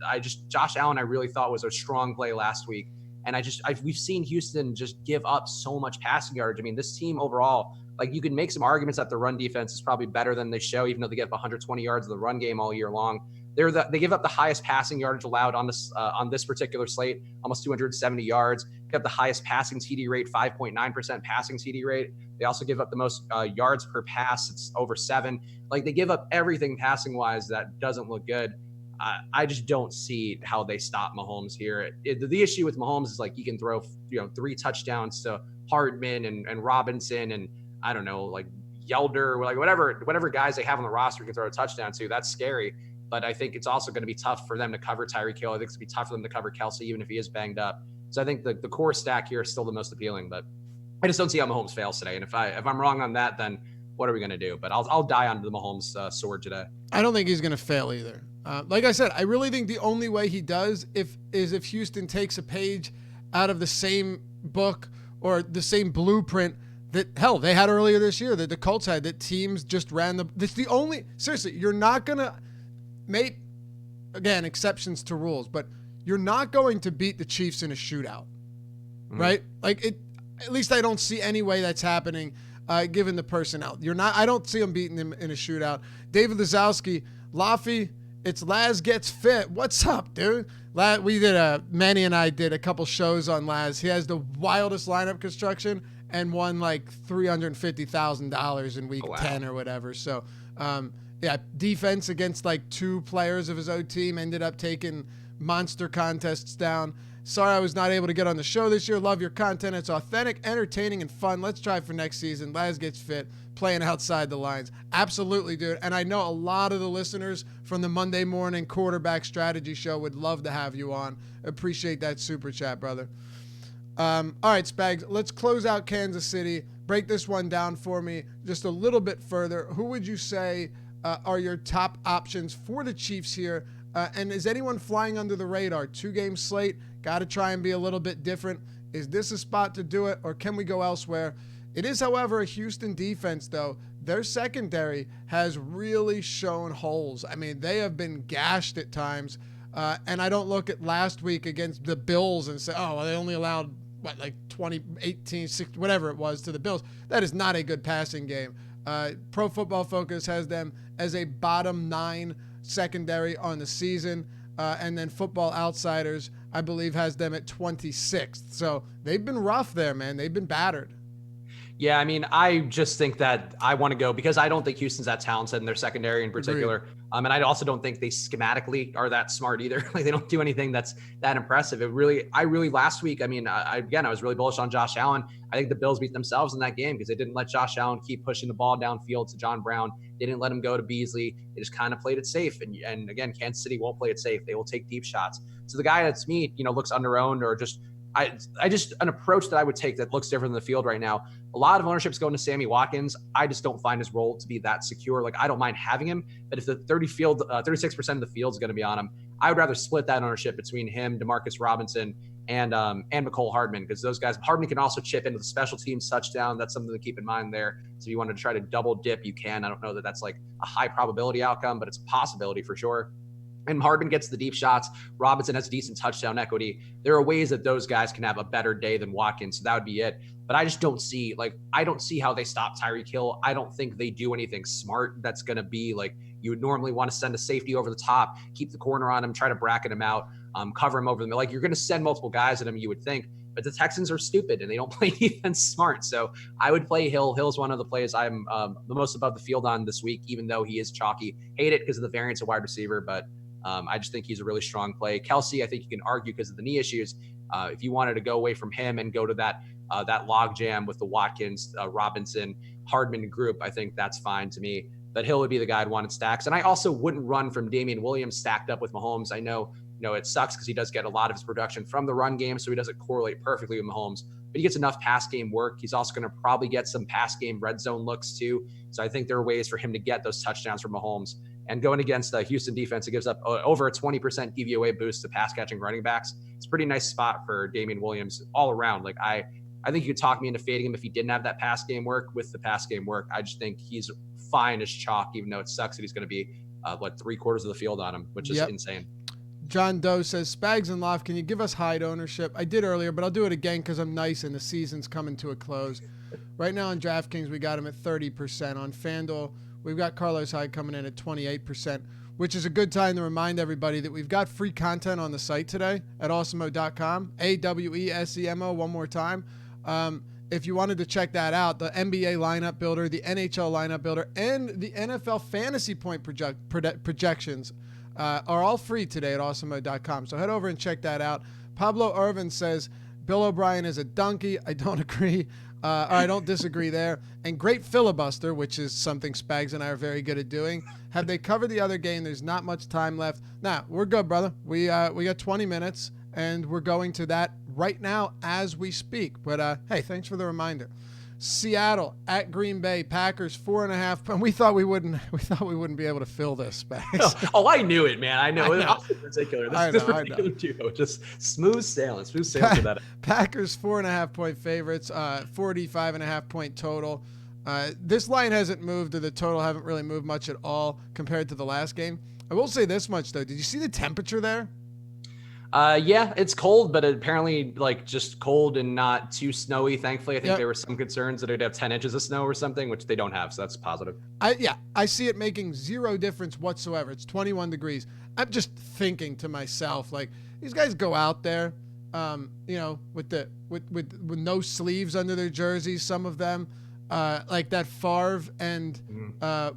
Josh Allen I really thought was a strong play last week. And we've seen Houston just give up so much passing yardage. I mean, this team overall, like, you can make some arguments that the run defense is probably better than they show, even though they get up 120 yards of the run game all year long. They give up the highest passing yardage allowed on this particular slate, almost 270 yards. They have the highest passing TD rate, 5.9% passing TD rate. They also give up the most yards per pass. It's over 7. Like, they give up everything passing wise that doesn't look good. I just don't see how they stop Mahomes here. The issue with Mahomes is, like, he can throw 3 touchdowns to Hardman and Robinson and I don't know, like Yelder, like whatever guys they have on the roster can throw a touchdown to. That's scary. But I think it's also going to be tough for them to cover Tyreek Hill. I think it's going to be tough for them to cover Kelsey, even if he is banged up. So I think the core stack here is still the most appealing. But I just don't see how Mahomes fails today. And if I'm wrong on that, then what are we going to do? But I'll die on the Mahomes sword today. I don't think he's going to fail either. Like I said, I really think the only way he does is if Houston takes a page out of the same book or the same blueprint that, hell, they had earlier this year, that the Colts had, that teams just ran that's the only, seriously, you're not going to make, again, exceptions to rules, but you're not going to beat the Chiefs in a shootout, right? Like, at least I don't see any way that's happening, given the personnel. I don't see them beating them in a shootout. David Lazowski, Laffy, it's Laz gets fit. What's up, dude? Manny and I did a couple shows on Laz. He has the wildest lineup construction and won like $350,000 in week 10 or whatever. So, defense against like 2 players of his own team, ended up taking monster contests down. Sorry I was not able to get on the show this year. Love your content. It's authentic, entertaining, and fun. Let's try for next season. Laz gets fit, playing outside the lines. Absolutely, dude. And I know a lot of the listeners from the Monday morning quarterback strategy show would love to have you on. Appreciate that super chat, brother. All right, Spags, let's close out Kansas City. Break this one down for me just a little bit further. Who would you say are your top options for the Chiefs here? And is anyone flying under the radar? 2-game slate. Got to try and be a little bit different. Is this a spot to do it, or can we go elsewhere? It is, however, a Houston defense, though. Their secondary has really shown holes. I mean, they have been gashed at times. And I don't look at last week against the Bills and say, oh, well, they only allowed, 20, 18, 6, whatever it was to the Bills. That is not a good passing game. Pro Football Focus has them as a bottom 9 secondary on the season. And then Football Outsiders, I believe, has them at 26th. So they've been rough there, man. They've been battered. Yeah, I mean, I just think that I want to go because I don't think Houston's that talented in their secondary in particular. Agreed. And I also don't think they schematically are that smart either. Like, they don't do anything that's that impressive. Last week, I mean, I was really bullish on Josh Allen. I think the Bills beat themselves in that game because they didn't let Josh Allen keep pushing the ball downfield to John Brown. They didn't let him go to Beasley. They just kind of played it safe. And again, Kansas City won't play it safe. They will take deep shots. So the guy that's me, looks underowned or just an approach that I would take that looks different in the field right now. A lot of ownership's going to Sammy Watkins. I just don't find his role to be that secure. Like, I don't mind having him, but if the 36% of the field is going to be on him, I would rather split that ownership between him, Demarcus Robinson, and McCole Hardman, because those guys, Hardman can also chip into the special teams touchdown. That's something to keep in mind there. So if you wanted to try to double dip, you can. I don't know that that's like a high probability outcome, but it's a possibility for sure. And Hardman gets the deep shots. Robinson has decent touchdown equity. There are ways that those guys can have a better day than Watkins. So that would be it. But I just don't see how they stop Tyreek Hill. I don't think they do anything smart that's going to be like, you would normally want to send a safety over the top, keep the corner on him, try to bracket him out, cover him over the middle. Like, you're going to send multiple guys at him, you would think. But the Texans are stupid and they don't play defense smart. So I would play Hill. Hill's one of the plays I'm the most above the field on this week, even though he is chalky. Hate it because of the variance of wide receiver, but I just think he's a really strong play. Kelsey, I think you can argue because of the knee issues. If you wanted to go away from him and go to that log jam with the Watkins, Robinson, Hardman group, I think that's fine to me. But Hill would be the guy I'd want in stacks. And I also wouldn't run from Damian Williams stacked up with Mahomes. I know, it sucks because he does get a lot of his production from the run game, so he doesn't correlate perfectly with Mahomes. But he gets enough pass game work. He's also going to probably get some pass game red zone looks too. So I think there are ways for him to get those touchdowns from Mahomes. And going against the Houston defense, it gives up over a 20% DVOA boost to pass catching running backs. It's a pretty nice spot for Damian Williams all around. Like, I think you could talk me into fading him if he didn't have that pass game work. With the pass game work, I just think he's fine as chalk, even though it sucks that he's going to be 3/4 of the field on him, which is insane. John Doe says, Spags and Loft, can you give us Hyde ownership? I did earlier, but I'll do it again because I'm nice and the season's coming to a close. Right now on DraftKings, we got him at 30%. On FanDuel, we've got Carlos Hyde coming in at 28%, which is a good time to remind everybody that we've got free content on the site today at awesemo.com, AWESEMO, one more time. If you wanted to check that out, the NBA lineup builder, the NHL lineup builder, and the NFL fantasy point projections are all free today at awesemo.com. So head over and check that out. Pablo Irvin says, Bill O'Brien is a donkey. I don't agree. Or I don't disagree there. And great filibuster, which is something Spags and I are very good at doing. Have they covered the other game? There's not much time left. Nah, we're good, brother. We got 20 minutes, and we're going to that right now as we speak. But hey, thanks for the reminder. Seattle at Green Bay, Packers 4.5. We thought we wouldn't be able to fill this, Spags. Oh, I knew it, man. I know. It was particular. This particular duo, just smooth sailing for that. Packers 4.5 point favorites, 45.5 point total. This line hasn't moved, or the total haven't really moved much at all compared to the last game. I will say this much though. Did you see the temperature there? Yeah, it's cold, but apparently like just cold and not too snowy. Thankfully, I think there were some concerns that it'd have 10 inches of snow or something, which they don't have. So that's positive. I see it making zero difference whatsoever. It's 21 degrees. I'm just thinking to myself, like, these guys go out there, with no sleeves under their jerseys. Some of them, like that Favre and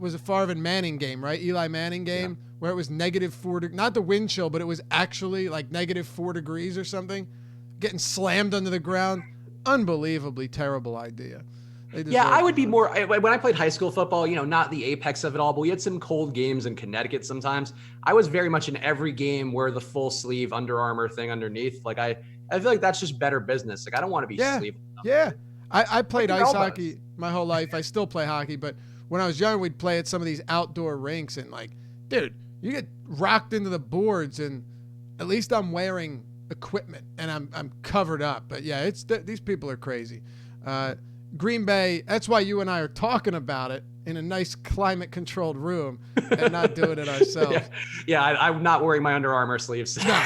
was a Favre and Manning game, right? Eli Manning game. Yeah. Where it was -4, not the wind chill, but it was actually like -4 degrees or something, getting slammed under the ground. Unbelievably terrible idea. Yeah, I would be more, when I played high school football, not the apex of it all, but we had some cold games in Connecticut sometimes. I was very much in every game where the full sleeve Under Armour thing underneath. Like I feel like that's just better business. Like I don't want to be sleeve. Yeah. I played ice hockey my whole life. I still play hockey, but when I was young, we'd play at some of these outdoor rinks and like, dude, you get rocked into the boards, and at least I'm wearing equipment and I'm covered up. But yeah, these people are crazy. Green Bay. That's why you and I are talking about it in a nice climate-controlled room and not doing it ourselves. I'm not wearing my Under Armour sleeves. No.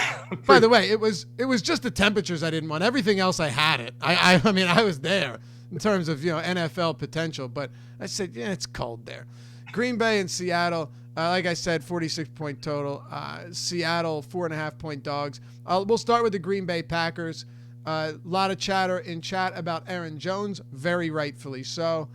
By the way, it was just the temperatures I didn't want. Everything else I had it. I mean, I was there in terms of NFL potential, but I said, yeah, it's cold there. Green Bay and Seattle. Like I said, 46 point total. Seattle, 4.5 point dogs. We'll start with the Green Bay Packers. A lot of chatter in chat about Aaron Jones, very rightfully so.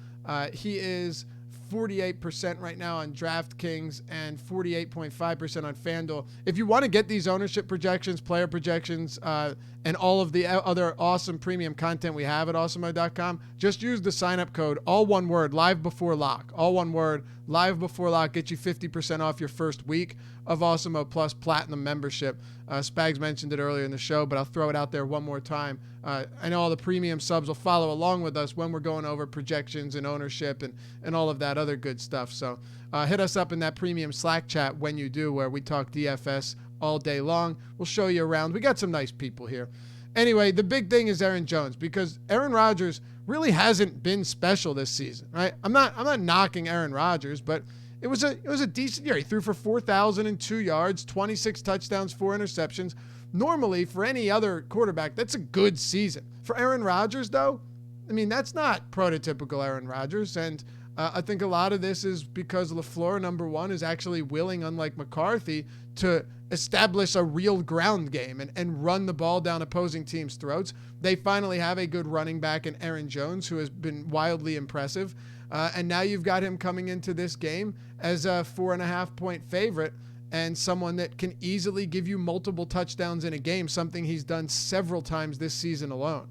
He is 48% right now on DraftKings and 48.5% on FanDuel. If you want to get these ownership projections, player projections, and all of the other awesome premium content we have at awesemo.com, just use the sign-up code, all one word, live before lock. All one word, live before lock, get you 50% off your first week of Awesemo Plus Platinum membership. Spags mentioned it earlier in the show, but I'll throw it out there one more time. I know all the premium subs will follow along with us when we're going over projections and ownership and all of that other good stuff. So hit us up in that premium Slack chat when you do, where we talk DFS all day long. We'll show you around. We got some nice people here. Anyway, the big thing is Aaron Jones, because Aaron Rodgers really hasn't been special this season, right? I'm not knocking Aaron Rodgers, but it was a decent year. He threw for 4,002 yards, 26 touchdowns, 4 interceptions. Normally, for any other quarterback, that's a good season. For Aaron Rodgers, though, I mean, that's not prototypical Aaron Rodgers. And I think a lot of this is because LaFleur, number one, is actually willing, unlike McCarthy, to establish a real ground game and run the ball down opposing teams' throats. They finally have a good running back in Aaron Jones, who has been wildly impressive. And now you've got him coming into this game as a 4.5 point favorite and someone that can easily give you multiple touchdowns in a game, something he's done several times this season alone.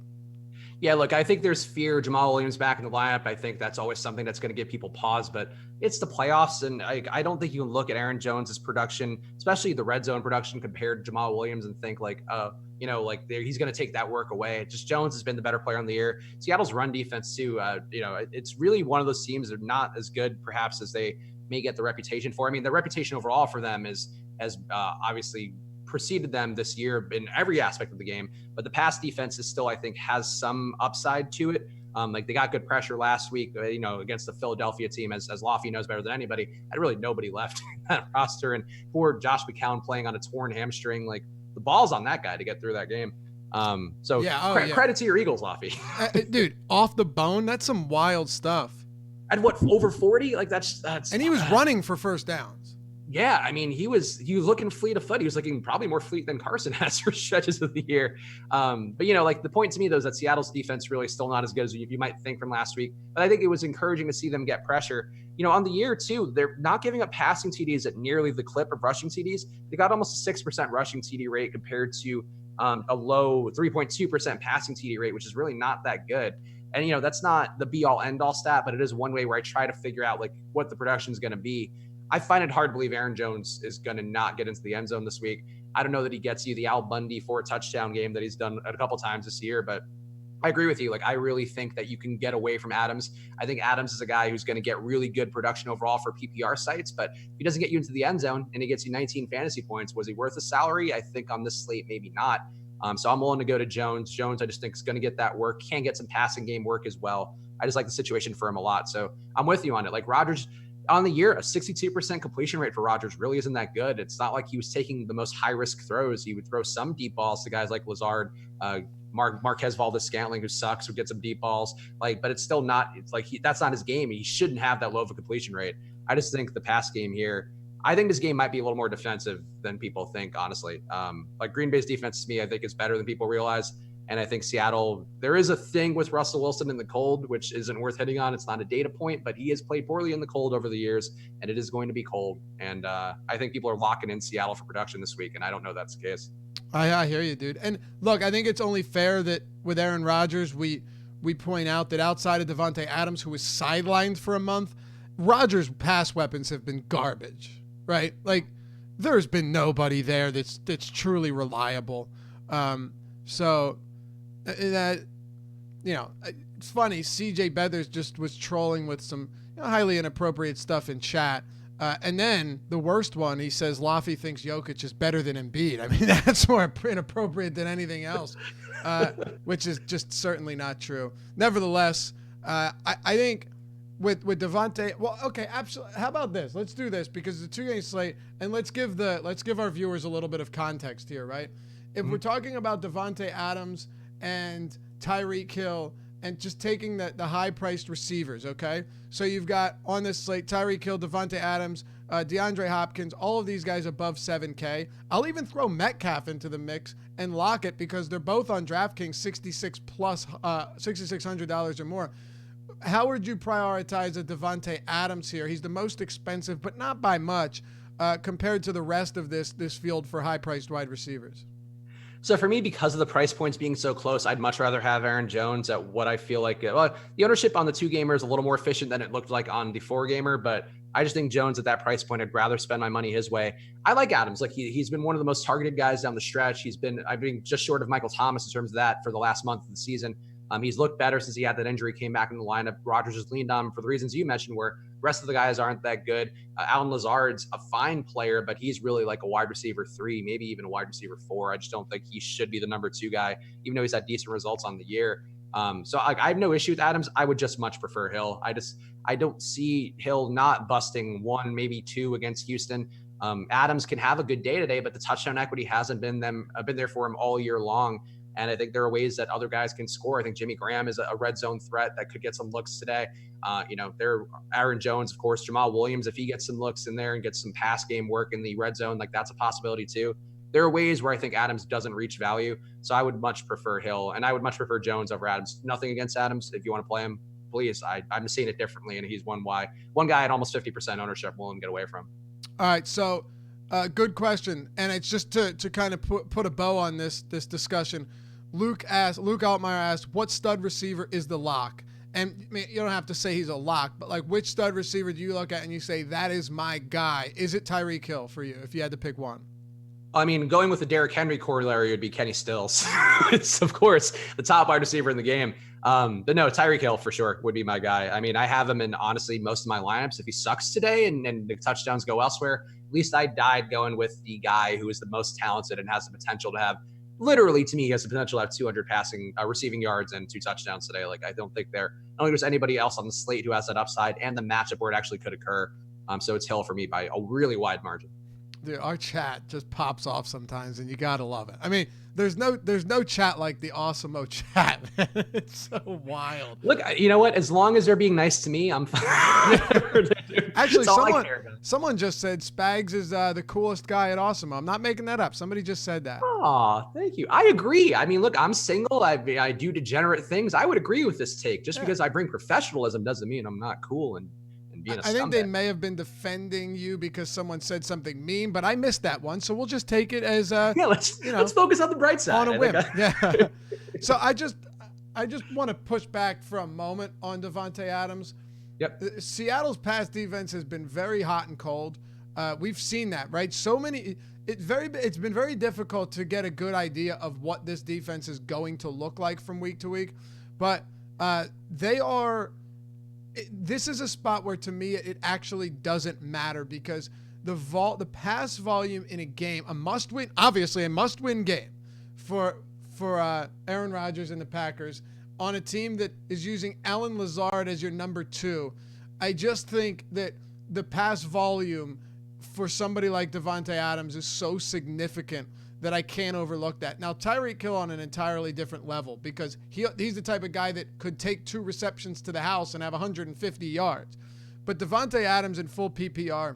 Yeah, look, I think there's fear. Jamal Williams back in the lineup. I think that's always something that's going to give people pause, but it's the playoffs. And I don't think you can look at Aaron Jones's production, especially the red zone production, compared to Jamal Williams and think like, he's going to take that work away. Just Jones has been the better player on the year. Seattle's run defense too. It's really one of those teams that are not as good perhaps as they may get the reputation for. I mean, the reputation overall for them has obviously preceded them this year in every aspect of the game, but the pass defense is still, I think, has some upside to it. Like they got good pressure last week, against the Philadelphia team, as Lofty knows better than anybody. Had really nobody left in that roster, and poor Josh McCown playing on a torn hamstring. Like the ball's on that guy to get through that game. Credit to your Eagles, Lofty. Dude, off the bone, that's some wild stuff. And what, over 40? Like that's. And he was running for first downs. Yeah, I mean, he was looking fleet of foot. He was looking probably more fleet than Carson has for stretches of the year. But like the point to me though is that Seattle's defense really still not as good as you might think from last week. But I think it was encouraging to see them get pressure. On the year too, they're not giving up passing TDs at nearly the clip of rushing TDs. They got almost a 6% rushing TD rate compared to a low 3.2% passing TD rate, which is really not that good. And that's not the be all end all stat, but it is one way where I try to figure out like what the production is going to be. I find it hard to believe Aaron Jones is going to not get into the end zone this week. I don't know that he gets you the Al Bundy 4-touchdown game that he's done a couple times this year, but I agree with you. Like, I really think that you can get away from Adams. I think Adams is a guy who's going to get really good production overall for PPR sites, but if he doesn't get you into the end zone and he gets you 19 fantasy points, was he worth the salary? I think on this slate, maybe not. So I'm willing to go to Jones. Jones, I just think is going to get that work. Can get some passing game work as well. I just like the situation for him a lot. So I'm with you on it. Like Rodgers, on the year, a 62% completion rate for Rodgers really isn't that good. It's not like he was taking the most high-risk throws. He would throw some deep balls to guys like Lazard, Marquez Valdes-Scantling, who sucks, who gets some deep balls. But it's still not. It's like that's not his game. He shouldn't have that low of a completion rate. I just think the pass game here. I think this game might be a little more defensive than people think. Honestly, like Green Bay's defense to me, I think is better than people realize. And I think Seattle, there is a thing with Russell Wilson in the cold, which isn't worth hitting on. It's not a data point, but he has played poorly in the cold over the years, and it is going to be cold. And I think people are locking in Seattle for production this week, and I don't know that's the case. I hear you, dude. And look, I think it's only fair that with Aaron Rodgers, we point out that outside of Devontae Adams, who was sidelined for a month, Rodgers' pass weapons have been garbage, right? Like, there's been nobody there that's truly reliable. So that, it's funny. CJ Beathers just was trolling with some highly inappropriate stuff in chat. And then the worst one, he says Lofty thinks Jokic is better than Embiid. I mean, that's more inappropriate than anything else, which is just certainly not true. Nevertheless, I think with Devontae, well, okay, absolutely. How about this? Let's do this because it's a 2-game slate, and let's give our viewers a little bit of context here, right? If we're talking about Devontae Adams and Tyreek Hill and just taking the high-priced receivers, okay? So you've got on this slate Tyreek Hill, Devontae Adams, DeAndre Hopkins, all of these guys above 7K. I'll even throw Metcalf into the mix and lock it because they're both on DraftKings $6,600 or more. How would you prioritize a Devontae Adams here? He's the most expensive, but not by much, compared to the rest of this field for high-priced wide receivers. So for me, because of the price points being so close, I'd much rather have Aaron Jones at what I feel like. Well, the ownership on the 2-gamer is a little more efficient than it looked like on the 4-gamer, but I just think Jones at that price point, I'd rather spend my money his way. I like Adams. Like he's been one of the most targeted guys down the stretch. I've been just short of Michael Thomas in terms of that for the last month of the season. He's looked better since he had that injury, came back in the lineup. Rodgers has leaned on him for the reasons you mentioned, where the rest of the guys aren't that good. Allen Lazard's a fine player, but he's really like a wide receiver 3, maybe even a wide receiver 4. I just don't think he should be the number 2 guy, even though he's had decent results on the year. So I have no issue with Adams. I would just much prefer Hill. I don't see Hill not busting 1, maybe 2 against Houston. Adams can have a good day today, but the touchdown equity hasn't been there for him all year long. And I think there are ways that other guys can score. I think Jimmy Graham is a red zone threat that could get some looks today. There Aaron Jones, of course, Jamal Williams, if he gets some looks in there and gets some pass game work in the red zone, like that's a possibility too. There are ways where I think Adams doesn't reach value. So I would much prefer Hill, and I would much prefer Jones over Adams. Nothing against Adams. If you want to play him, please. I'm seeing it differently, and he's one guy at almost 50% ownership willing to get away from. All right, so good question, and it's just to kind of put a bow on this discussion. Luke Altmaier asked, what stud receiver is the lock? And I mean, you don't have to say he's a lock, but like which stud receiver do you look at and you say, that is my guy? Is it Tyreek Hill for you if you had to pick one? I mean, going with the Derrick Henry corollary would be Kenny Stills. It's, of course, the top wide receiver in the game. But no, Tyreek Hill for sure would be my guy. I mean, I have him in, honestly, most of my lineups. If he sucks today and the touchdowns go elsewhere, at least I died going with the guy who is the most talented and has the potential to have at literally to me, he has the potential to have 200 receiving yards and 2 touchdowns today. Like, I don't think there's anybody else on the slate who has that upside and the matchup where it actually could occur. So it's Hill for me by a really wide margin. Dude, our chat just pops off sometimes, and you gotta love it. I mean, there's no chat like the Awesemo chat. It's so wild. Look, you know what? As long as they're being nice to me, I'm fine. Actually, someone just said Spags is the coolest guy at Awesemo. I'm not making that up. Somebody just said that. Oh, thank you. I agree. I mean, look, I'm single. I do degenerate things. I would agree with this take. Just because I bring professionalism doesn't mean I'm not cool and being a I think they may have been defending you because someone said something mean, but I missed that one, so we'll just take it as let's focus on the bright side. On a whim. Yeah. So I just want to push back for a moment on Davante Adams. Yep. Seattle's pass defense has been very hot and cold. We've seen that, right? It's been very difficult to get a good idea of what this defense is going to look like from week to week, but this is a spot where, to me, it actually doesn't matter because the pass volume in a game, a must-win game for Aaron Rodgers and the Packers on a team that is using Allen Lazard as your number 2. I just think that the pass volume for somebody like Davante Adams is so significant that I can't overlook that. Now, Tyreek Hill on an entirely different level because he's the type of guy that could take 2 receptions to the house and have 150 yards. But Davante Adams in full PPR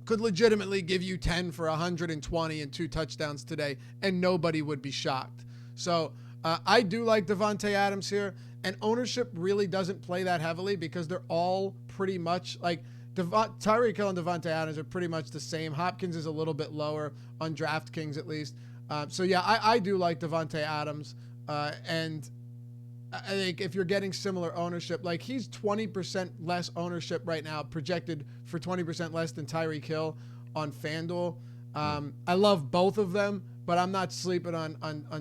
could legitimately give you 10 for 120 and 2 touchdowns today, and nobody would be shocked. So I do like Davante Adams here, and ownership really doesn't play that heavily because they're all pretty much like Tyreek Hill and Davante Adams are pretty much the same. Hopkins is a little bit lower on DraftKings at least. So yeah, I do like Davante Adams. And I think if you're getting similar ownership, like he's 20% less ownership right now, projected for 20% less than Tyreek Hill on FanDuel. I love both of them, but I'm not sleeping on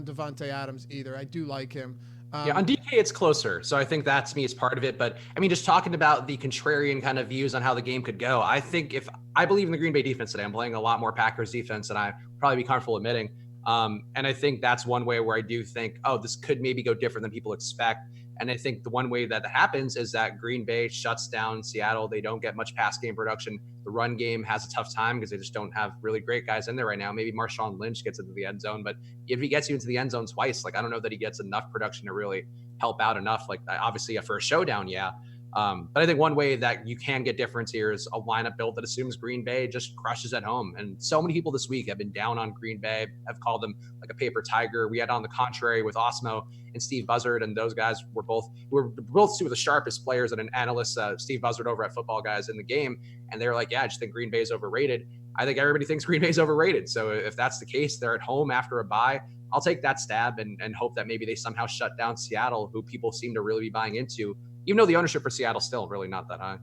Davante Adams either. I do like him. On DK, it's closer. So I think that to me is part of it. But I mean, just talking about the contrarian kind of views on how the game could go, I think if I believe in the Green Bay defense today, I'm playing a lot more Packers defense than I probably be comfortable admitting. And I think that's one way where I do think, this could maybe go different than people expect. And I think the one way that happens is that Green Bay shuts down Seattle. They don't get much pass game production. The run game has a tough time because they just don't have really great guys in there right now. Maybe Marshawn Lynch gets into the end zone, but if he gets you into the end zone twice, like I don't know that he gets enough production to really help out enough. Like obviously for a showdown, yeah. But I think one way that you can get difference here is a lineup build that assumes Green Bay just crushes at home. And so many people this week have been down on Green Bay, have called them like a paper tiger. We had on the contrary with Osmo and Steve Buzzard, and those guys were both two of the sharpest players and an analyst, Steve Buzzard over at Football Guys in the game. And they were like, yeah, I just think Green Bay is overrated. I think everybody thinks Green Bay is overrated. So if that's the case, they're at home after a bye. I'll take that stab and hope that maybe they somehow shut down Seattle, who people seem to really be buying into, even though the ownership for Seattle is still really not that high.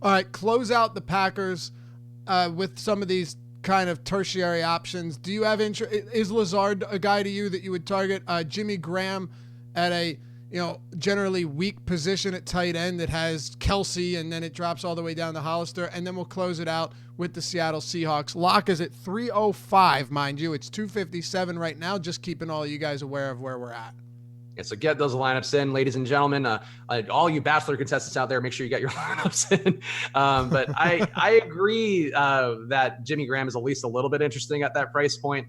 All right, close out the Packers with some of these kind of tertiary options. Do you have interest? Is Lazard a guy to you that you would target? Jimmy Graham at a generally weak position at tight end that has Kelsey, and then it drops all the way down to Hollister, and then we'll close it out with the Seattle Seahawks. Lock is at 305, mind you. It's 257 right now. Just keeping all you guys aware of where we're at. Yeah, so get those lineups in, ladies and gentlemen. All you Bachelor contestants out there, make sure you get your lineups in. But I agree that Jimmy Graham is at least a little bit interesting at that price point.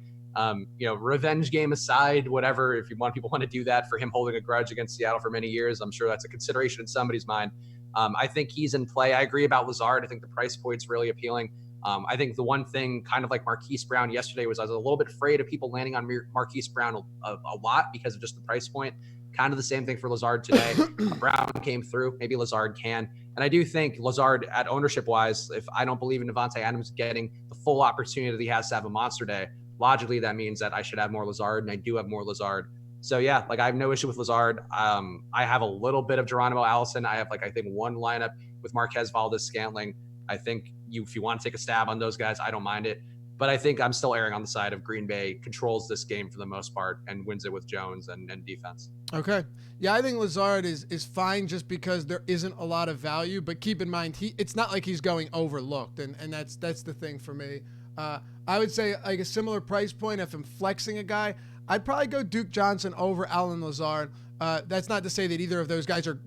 Revenge game aside, whatever, if people want to do that for him holding a grudge against Seattle for many years, I'm sure that's a consideration in somebody's mind. I think he's in play. I agree about Lazard. I think the price point's really appealing. I think the one thing, kind of like Marquise Brown yesterday, was I was a little bit afraid of people landing on Marquise Brown a lot because of just the price point. Kind of the same thing for Lazard today. Brown came through. Maybe Lazard can. And I do think Lazard, at ownership-wise, if I don't believe in Davante Adams getting the full opportunity that he has to have a monster day, logically that means that I should have more Lazard, and I do have more Lazard. So yeah, I have no issue with Lazard. I have a little bit of Geronimo Allison. I have I think one lineup with Marquez Valdez-Scantling. I think if you want to take a stab on those guys, I don't mind it. But I think I'm still erring on the side of Green Bay controls this game for the most part and wins it with Jones and defense. Okay. Yeah, I think Lazard is fine just because there isn't a lot of value. But keep in mind, it's not like he's going overlooked, and that's the thing for me. I would say a similar price point if I'm flexing a guy. I'd probably go Duke Johnson over Allen Lazard. That's not to say that either of those guys are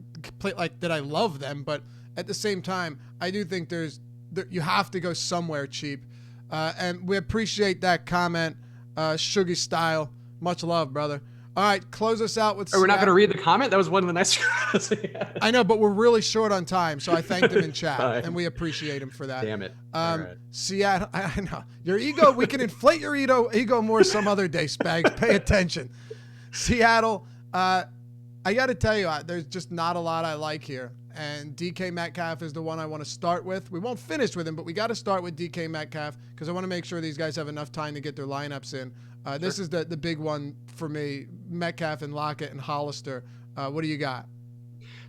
like that I love them, but at the same time, I do think you have to go somewhere cheap. And we appreciate that comment, Sugar Style. Much love, brother. All right, close us out with. We're not going to read the comment. That was one of the nice. I know, but we're really short on time, so I thanked him in chat, and we appreciate him for that. Damn it! Right. Seattle, I know your ego. We can inflate your ego more some other day, Spags. Pay attention. Seattle, I got to tell you, there's just not a lot I like here, and DK Metcalf is the one I want to start with. We won't finish with him, but we got to start with DK Metcalf because I want to make sure these guys have enough time to get their lineups in. This is the big one for me, Metcalf and Lockett and Hollister. What do you got?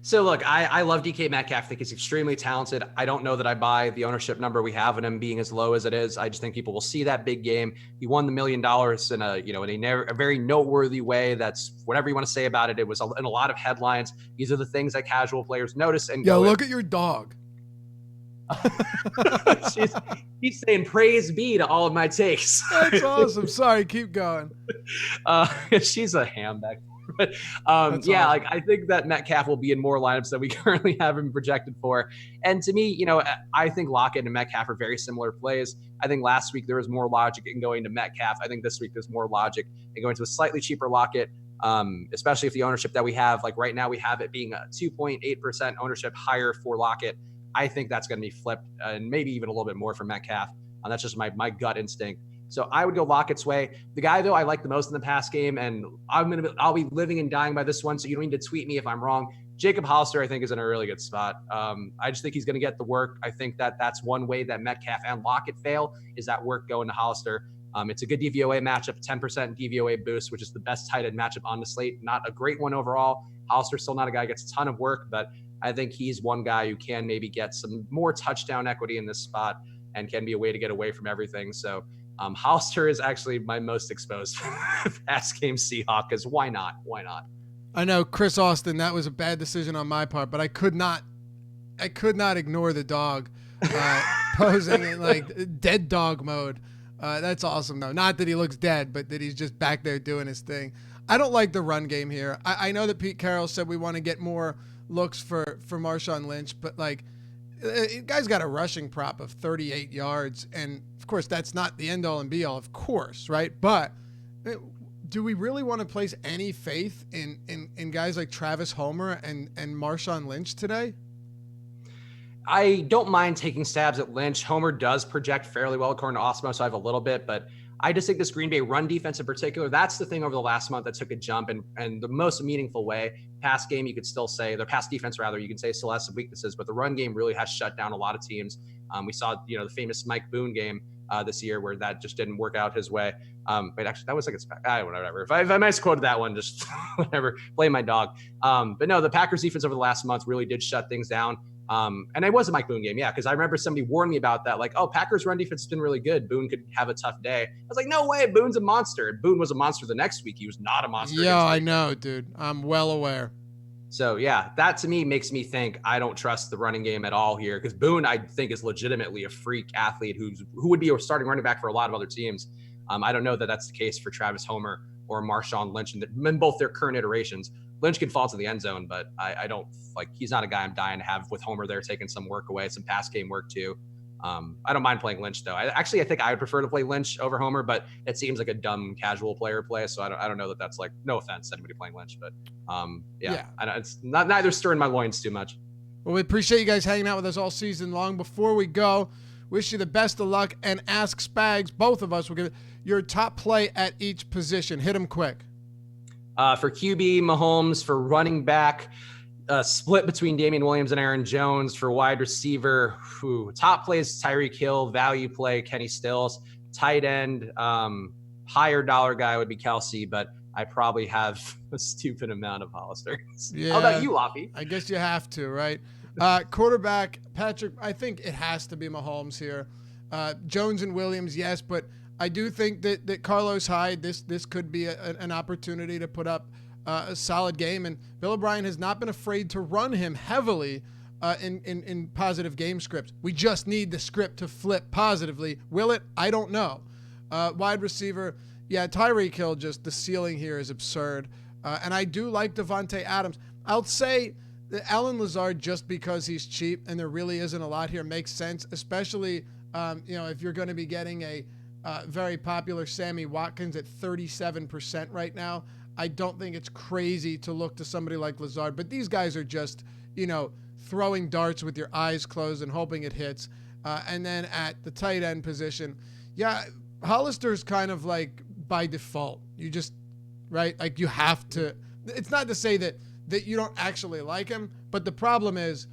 So look, I love DK Metcalf. I think he's extremely talented. I don't know that I buy the ownership number we have in him being as low as it is. I just think people will see that big game. He won the $1 million in a very noteworthy way. That's whatever you want to say about it. It was in a lot of headlines. These are the things that casual players notice and go. Look at your dog. He's saying praise be to all of my takes. That's awesome. Sorry, keep going. She's a ham back. But awesome. I think that Metcalf will be in more lineups than we currently have him projected for. And to me, I think Lockett and Metcalf are very similar plays. I think last week there was more logic in going to Metcalf. I think this week there's more logic in going to a slightly cheaper Lockett, especially if the ownership that we have, like right now we have it being a 2.8% ownership higher for Lockett. I think that's going to be flipped and maybe even a little bit more for Metcalf. That's just my gut instinct. So I would go Lockett's way. The guy, though, I like the most in the pass game, and I'll be living and dying by this one, so you don't need to tweet me if I'm wrong. Jacob Hollister, I think, is in a really good spot. I just think he's going to get the work. I think that's one way that Metcalf and Lockett fail is that work going to Hollister. It's a good DVOA matchup, 10% DVOA boost, which is the best tight end matchup on the slate. Not a great one overall. Hollister's still not a guy who gets a ton of work, but I think he's one guy who can maybe get some more touchdown equity in this spot and can be a way to get away from everything. So Hollister is actually my most exposed pass game Seahawk, because why not? Why not? I know, Chris Austin, that was a bad decision on my part, but I could not ignore the dog posing in like dead dog mode. That's awesome, though. Not that he looks dead, but that he's just back there doing his thing. I don't like the run game here. I know that Pete Carroll said we want to get more looks for Marshawn Lynch, but the guy's got a rushing prop of 38 yards, and of course that's not the end all and be all, of course, right? But do we really want to place any faith in guys like Travis Homer and Marshawn Lynch today? I don't mind taking stabs at Lynch. Homer does project fairly well according to Osmo, so I have a little bit, but I just think this Green Bay run defense in particular, that's the thing over the last month that took a jump and the most meaningful way. Pass game, you could still say, the pass defense rather, you can say still has some weaknesses, but the run game really has shut down a lot of teams. We saw, the famous Mike Boone game this year where that just didn't work out his way. But actually, that was like whatever. If I misquoted that one, just whatever, blame my dog. But no, the Packers defense over the last month really did shut things down. And it was a Mike Boone game, yeah, because I remember somebody warned me about that, like, oh, Packers run defense has been really good. Boone could have a tough day. I was like, no way, Boone's a monster. And Boone was a monster the next week. He was not a monster. Yeah, I know, dude. I'm well aware. So, yeah, that to me makes me think I don't trust the running game at all here, because Boone, I think, is legitimately a freak athlete who would be a starting running back for a lot of other teams. I don't know that that's the case for Travis Homer or Marshawn Lynch in both their current iterations. Lynch can fall to the end zone, but I don't he's not a guy I'm dying to have with Homer there taking some work away, some pass game work too. I don't mind playing Lynch though. I think I would prefer to play Lynch over Homer, but it seems like a dumb casual player play. So I don't know that that's no offense to anybody playing Lynch, but it's not neither stirring my loins too much. Well, we appreciate you guys hanging out with us all season long. Before we go, wish you the best of luck and ask Spags, both of us will give your top play at each position. Hit them quick. For QB, Mahomes. For running back, split between Damian Williams and Aaron Jones. For wide receiver, top play is Tyreek Hill. Value play, Kenny Stills. Tight end, higher dollar guy would be Kelsey, but I probably have a stupid amount of Hollister. Yeah, how about you, Loppy? I guess you have to, right? Quarterback, Patrick, I think it has to be Mahomes here. Jones and Williams, yes, but I do think that Carlos Hyde, this could be an opportunity to put up a solid game. And Bill O'Brien has not been afraid to run him heavily in positive game scripts. We just need the script to flip positively. Will it? I don't know. Wide receiver, Yeah, Tyreek Hill, just the ceiling here is absurd. And I do like Devontae Adams. I'll say that Allen Lazard, just because he's cheap and there really isn't a lot here, makes sense, especially if you're going to be getting a very popular Sammy Watkins at 37% right now. I don't think it's crazy to look to somebody like Lazard, but these guys are just, throwing darts with your eyes closed and hoping it hits. And then at the tight end position, yeah, Hollister's kind of like by default. You just, right? Like you have to, it's not to say that you don't actually like him, but the problem is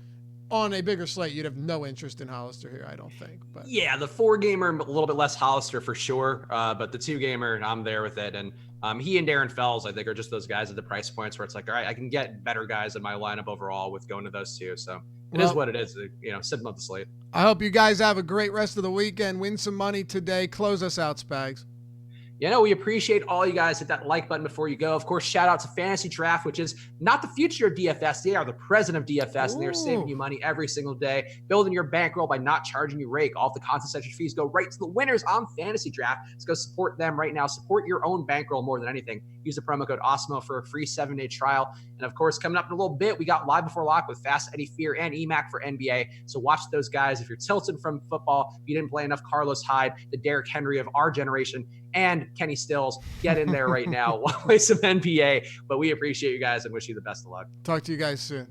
on a bigger slate, you'd have no interest in Hollister here, I don't think. But yeah, the 4-gamer, a little bit less Hollister for sure. But the 2-gamer, I'm there with it. And he and Darren Fells, I think, are just those guys at the price points where it's like, all right, I can get better guys in my lineup overall with going to those two. So it is what it is, sitting on the slate. I hope you guys have a great rest of the weekend. Win some money today. Close us out, Spags. We appreciate all you guys. Hit that like button before you go. Of course, shout out to Fantasy Draft, which is not the future of DFS. They are the present of DFS, and they're saving you money every single day, building your bankroll by not charging you rake. All of the content fees go right to the winners on Fantasy Draft. Let's go support them right now. Support your own bankroll more than anything. Use the promo code AWESEMO for a free 7-day trial. And of course, coming up in a little bit, we got Live Before Lock with Fast Eddie Fear and EMAC for NBA. So watch those guys. If you're tilted from football, if you didn't play enough Carlos Hyde, the Derrick Henry of our generation, and Kenny Stills, get in there right now. Play some NBA. But we appreciate you guys and wish you the best of luck. Talk to you guys soon.